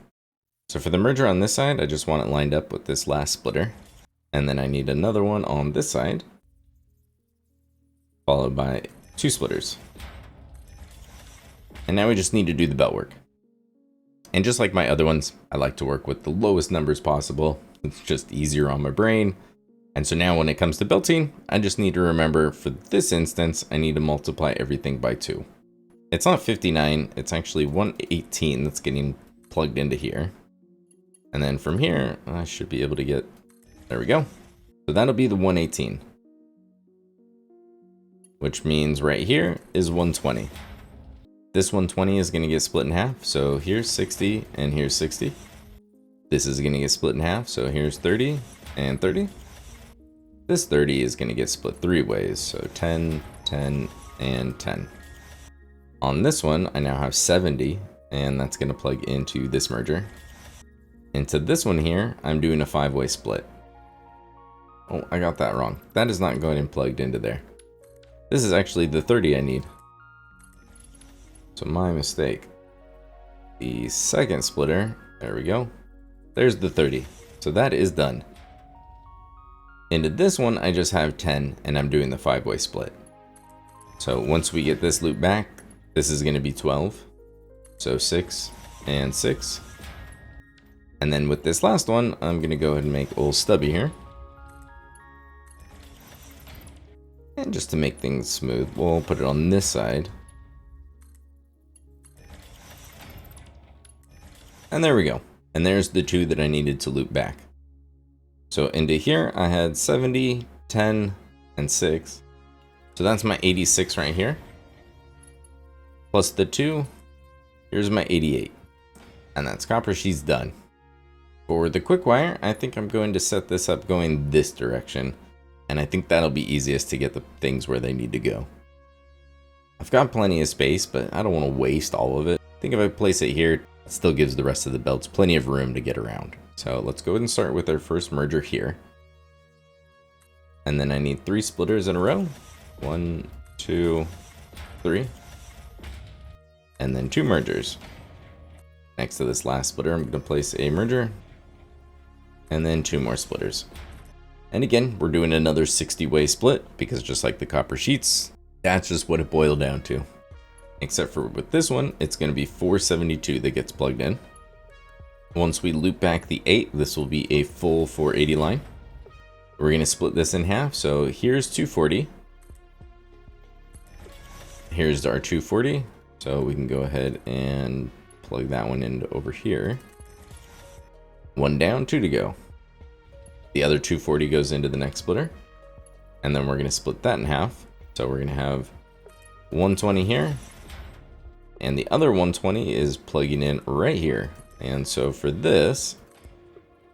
So for the merger on this side, I just want it lined up with this last splitter. And then I need another one on this side, followed by 2 splitters. And now we just need to do the belt work. And just like my other ones, I like to work with the lowest numbers possible. It's just easier on my brain. And so now when it comes to belting, I just need to remember for this instance, I need to multiply everything by 2. It's not 59, it's actually 118 that's getting plugged into here. And then from here, I should be able to get, there we go. So that'll be the 118. Which means right here is 120. This 120 is going to get split in half, so here's 60 and here's 60. This is going to get split in half, so here's 30 and 30. This 30 is going to get split 3 ways, so 10, 10, and 10. On this one, I now have 70, and that's going to plug into this merger. Into this one here, I'm doing a 5-way split. Oh, I got that wrong. That is not going and plugged into there. This is actually the 30 I need. So my mistake. The second splitter, there we go. There's the 30. So that is done. Into this one, I just have 10, and I'm doing the 5-way split. So once we get this loop back, this is going to be 12. So 6 and 6. And then with this last one, I'm going to go ahead and make old Stubby here. And just to make things smooth, we'll put it on this side. And there we go. And there's the two that I needed to loop back. So into here, I had 70, 10, and 6. So that's my 86 right here. Plus the 2, here's my 88. And that's copper sheets done. For the quick wire, I think I'm going to set this up going this direction. And I think that'll be easiest to get the things where they need to go. I've got plenty of space, but I don't want to waste all of it. I think if I place it here, it still gives the rest of the belts plenty of room to get around. So let's go ahead and start with our first merger here. And then I need 3 splitters in a row. 1, 2, 3. And then 2 mergers. Next to this last splitter, I'm going to place a merger. And then 2 more splitters. And again, we're doing another 60-way split, because just like the copper sheets, that's just what it boiled down to. Except for with this one, it's going to be 472 that gets plugged in. Once we loop back the 8, this will be a full 480 line. We're going to split this in half, so here's 240. Here's our 240, so we can go ahead and plug that one into over here. 1 down, 2 to go. The other 240 goes into the next splitter. And then we're going to split that in half. So we're going to have 120 here. And the other 120 is plugging in right here. And so for this,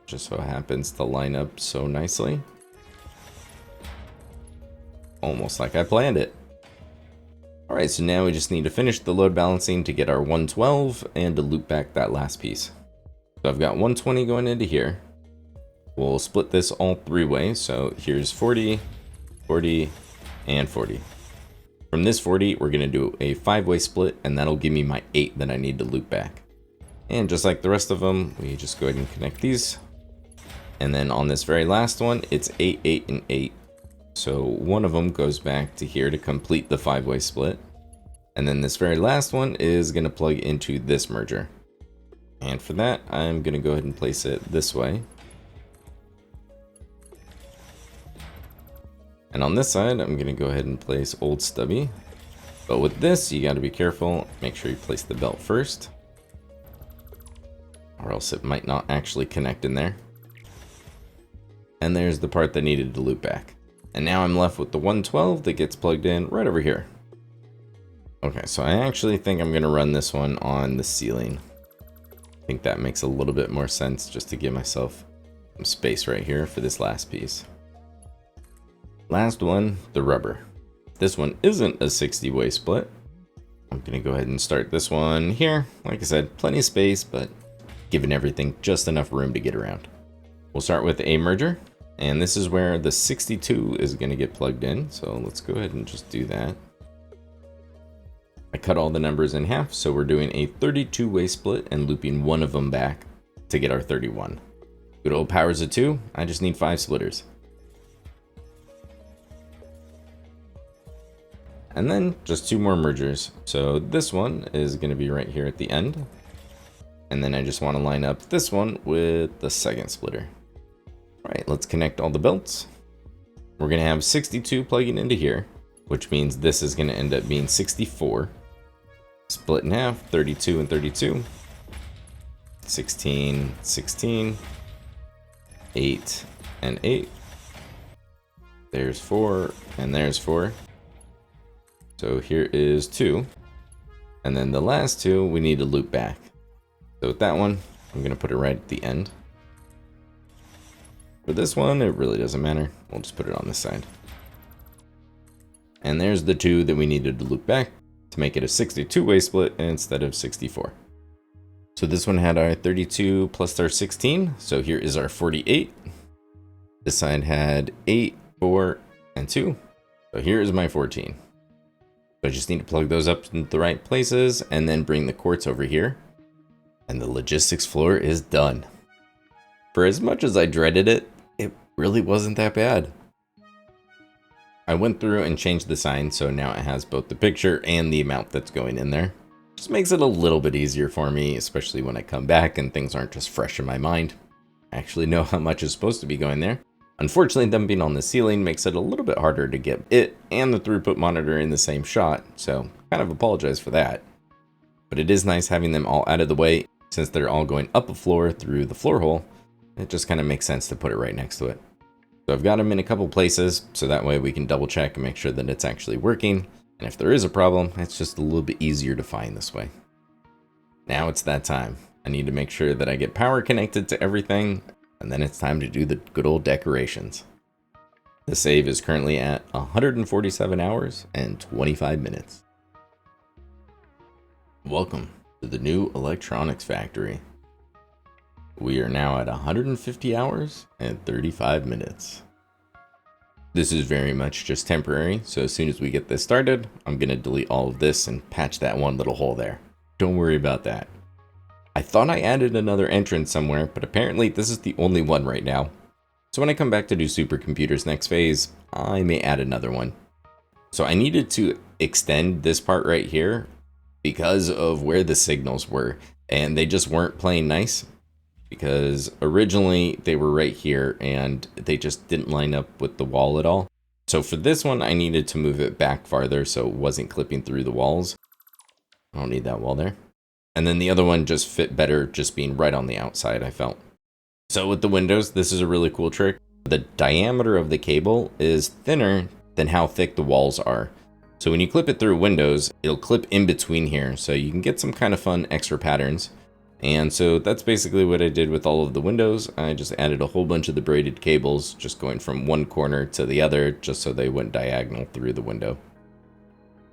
just so happens to line up so nicely. Almost like I planned it. Alright, so now we just need to finish the load balancing to get our 112 and to loop back that last piece. So I've got 120 going into here. We'll split this all 3 ways. So here's 40, 40, and 40. From this 40, we're going to do a 5-way split, and that'll give me my 8 that I need to loop back. And just like the rest of them, we just go ahead and connect these. And then on this very last one, it's 8, 8, and 8. So one of them goes back to here to complete the 5-way split. And then this very last one is going to plug into this merger. And for that, I'm going to go ahead and place it this way. And on this side, I'm going to go ahead and place old stubby. But with this, you got to be careful. Make sure you place the belt first, or else it might not actually connect in there. And there's the part that needed to loop back. And now I'm left with the 112 that gets plugged in right over here. Okay, so I actually think I'm going to run this one on the ceiling. I think that makes a little bit more sense, just to give myself some space right here for this last piece. Last one, the rubber. This one isn't a 60-way split. I'm going to go ahead and start this one here. Like I said, plenty of space, but giving everything just enough room to get around. We'll start with a merger, and this is where the 62 is going to get plugged in. So let's go ahead and just do that. I cut all the numbers in half, so we're doing a 32-way split and looping one of them back to get our 31. Good old powers of 2, I just need 5 splitters. And then just 2 more mergers. So this one is going to be right here at the end. And then I just want to line up this one with the second splitter. All right, let's connect all the belts. We're going to have 62 plugging into here, which means this is going to end up being 64. Split in half, 32 and 32. 16, 16. 8 and 8. There's 4 and there's 4. So here is 2. And then the last 2 we need to loop back. So with that one, I'm going to put it right at the end. For this one, it really doesn't matter. We'll just put it on this side. And there's the 2 that we needed to loop back to make it a 62-way split instead of 64. So this one had our 32 plus our 16. So here is our 48. This side had 8, 4, and 2. So here is my 14. So I just need to plug those up in the right places and then bring the quartz over here. And the logistics floor is done. For as much as I dreaded it, it really wasn't that bad. I went through and changed the sign, so now it has both the picture and the amount that's going in there. Just makes it a little bit easier for me, especially when I come back and things aren't just fresh in my mind. I actually know how much is supposed to be going there. Unfortunately, them being on the ceiling makes it a little bit harder to get it and the throughput monitor in the same shot, so kind of apologize for that. But it is nice having them all out of the way since they're all going up a floor through the floor hole, it just kind of makes sense to put it right next to it. So I've got them in a couple places, so that way we can double check and make sure that it's actually working. And if there is a problem, it's just a little bit easier to find this way. Now it's that time. I need to make sure that I get power connected to everything, and then it's time to do the good old decorations. The save is currently at 147 hours and 25 minutes. Welcome to the new electronics factory. We are now at 150 hours and 35 minutes. This is very much just temporary, so as soon as we get this started, I'm going to delete all of this and patch that one little hole there. Don't worry about that. I thought I added another entrance somewhere, but apparently this is the only one right now. So when I come back to do supercomputers next phase, I may add another one. So I needed to extend this part right here because of where the signals were, and they just weren't playing nice. Because originally they were right here and they just didn't line up with the wall at all. So for this one, I needed to move it back farther so it wasn't clipping through the walls. I don't need that wall there. And then the other one just fit better just being right on the outside, I felt. So with the windows, this is a really cool trick. The diameter of the cable is thinner than how thick the walls are. So when you clip it through windows, it'll clip in between here. So you can get some kind of fun extra patterns. And so that's basically what I did with all of the windows. I just added a whole bunch of the braided cables, just going from one corner to the other, just so they went diagonal through the window.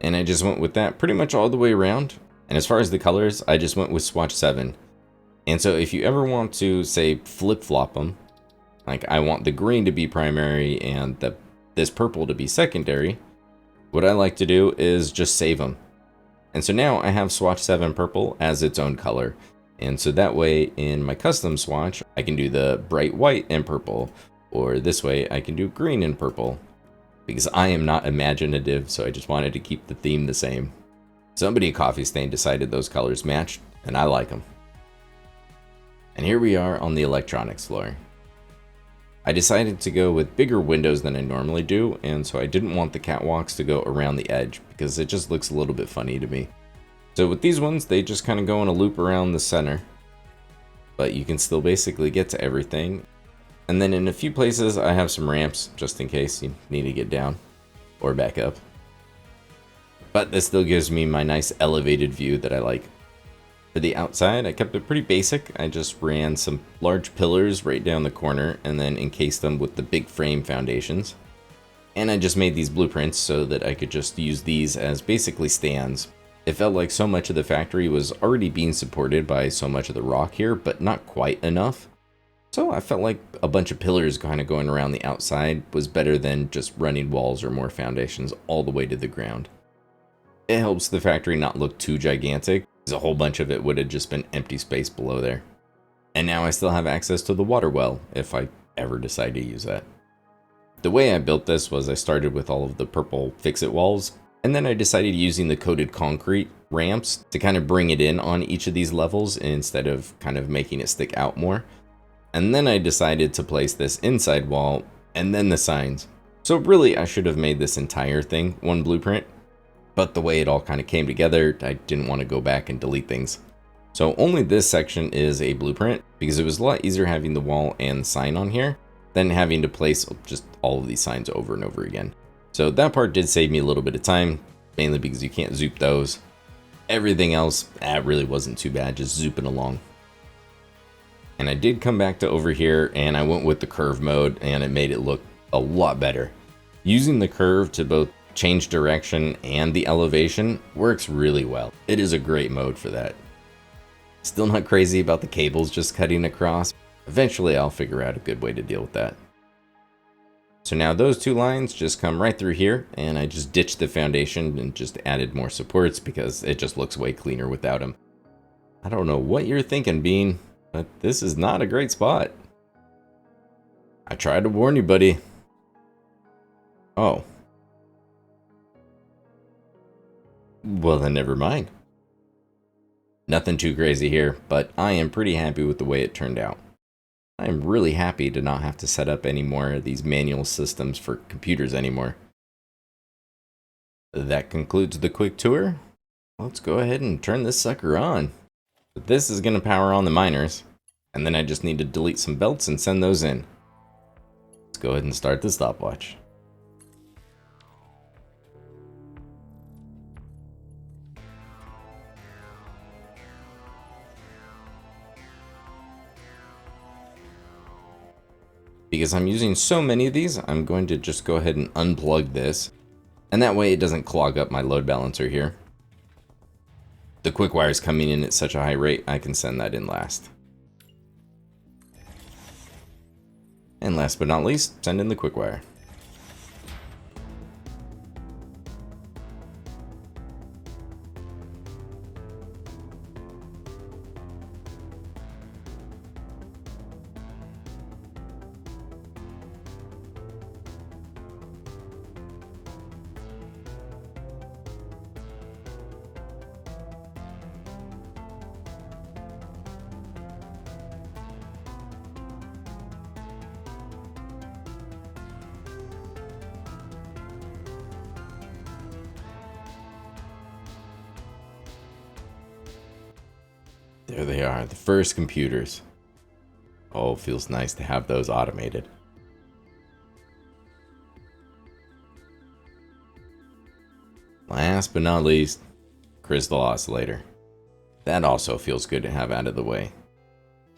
And I just went with that pretty much all the way around. And as far as the colors, I just went with swatch 7. And so if you ever want to, say, flip-flop them, like I want the green to be primary and this purple to be secondary, what I like to do is just save them. And so now I have swatch 7 purple as its own color. And so that way in my custom swatch, I can do the bright white and purple, or this way I can do green and purple, because I am not imaginative, so I just wanted to keep the theme the same. Somebody at Coffee Stain decided those colors matched, and I like them. And here we are on the electronics floor. I decided to go with bigger windows than I normally do, and so I didn't want the catwalks to go around the edge, because it just looks a little bit funny to me. So with these ones, they just kind of go in a loop around the center, but you can still basically get to everything. And then in a few places, I have some ramps just in case you need to get down or back up. But this still gives me my nice elevated view that I like. For the outside, I kept it pretty basic. I just ran some large pillars right down the corner and then encased them with the big frame foundations. And I just made these blueprints so that I could just use these as basically stands. It felt like so much of the factory was already being supported by so much of the rock here, but not quite enough. So I felt like a bunch of pillars kind of going around the outside was better than just running walls or more foundations all the way to the ground. It helps the factory not look too gigantic, because a whole bunch of it would have just been empty space below there. And now I still have access to the water well, if I ever decide to use that. The way I built this was I started with all of the purple fix-it walls, and then I decided using the coated concrete ramps to kind of bring it in on each of these levels instead of kind of making it stick out more. And then I decided to place this inside wall and then the signs. So really I should have made this entire thing one blueprint, but the way it all kind of came together, I didn't want to go back and delete things. So only this section is a blueprint because it was a lot easier having the wall and the sign on here than having to place just all of these signs over and over again. So that part did save me a little bit of time, mainly because you can't zoop those. Everything else, it really wasn't too bad, just zooping along. And I did come back to over here and I went with the curve mode and it made it look a lot better. Using the curve to both change direction and the elevation works really well. It is a great mode for that. Still not crazy about the cables just cutting across. Eventually I'll figure out a good way to deal with that. So now those two lines just come right through here, and I just ditched the foundation and just added more supports because it just looks way cleaner without them. I don't know what you're thinking, Bean, but this is not a great spot. I tried to warn you, buddy. Oh. Well, then never mind. Nothing too crazy here, but I am pretty happy with the way it turned out. I am really happy to not have to set up any more of these manual systems for computers anymore. That concludes the quick tour. Let's go ahead and turn this sucker on. But this is going to power on the miners, and then I just need to delete some belts and send those in. Let's go ahead and start the stopwatch. Because I'm using so many of these, I'm going to just go ahead and unplug this, and that way it doesn't clog up my load balancer here. The quick wire is coming in at such a high rate, I can send that in last. And last but not least, send in the quick wire. There they are, the first computers. Oh, feels nice to have those automated. Last but not least, Crystal Oscillator. That also feels good to have out of the way.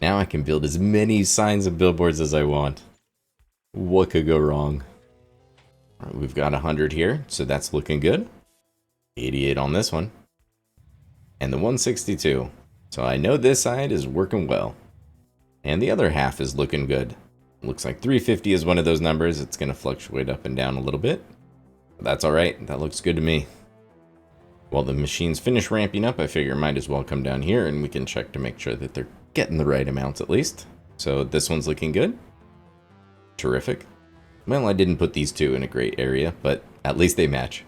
Now I can build as many signs and billboards as I want. What could go wrong? All right, we've got 100 here, so that's looking good. 88 on this one. And the 162. So I know this side is working well. And the other half is looking good. Looks like 350 is one of those numbers. It's going to fluctuate up and down a little bit. But that's alright. That looks good to me. While the machines finish ramping up, I figure I might as well come down here and we can check to make sure that they're getting the right amounts at least. So this one's looking good. Terrific. Well, I didn't put these two in a great area, but at least they match.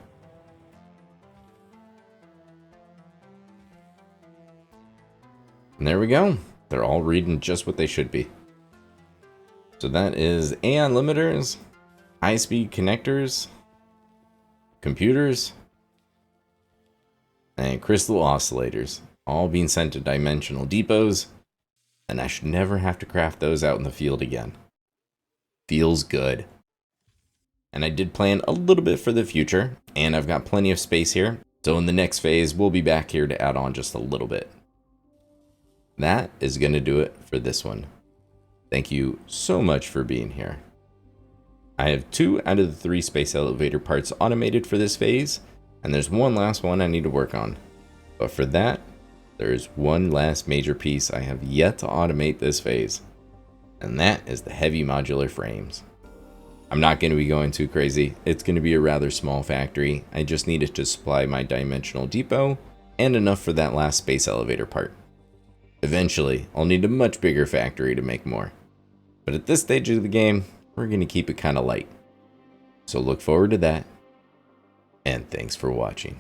And there we go. They're all reading just what they should be. So that is AON limiters, high-speed connectors, computers, and crystal oscillators, all being sent to dimensional depots, and I should never have to craft those out in the field again. Feels good. And I did plan a little bit for the future, and I've got plenty of space here, so in the next phase, we'll be back here to add on just a little bit. That is going to do it for this one. Thank you so much for being here. I have 2 out of the 3 space elevator parts automated for this phase, and there's one last one I need to work on. But for that, there is one last major piece I have yet to automate this phase, and that is the heavy modular frames. I'm not going to be going too crazy. It's going to be a rather small factory. I just needed to supply my dimensional depot and enough for that last space elevator part. Eventually, I'll need a much bigger factory to make more. But at this stage of the game, we're going to keep it kind of light. So look forward to that, and thanks for watching.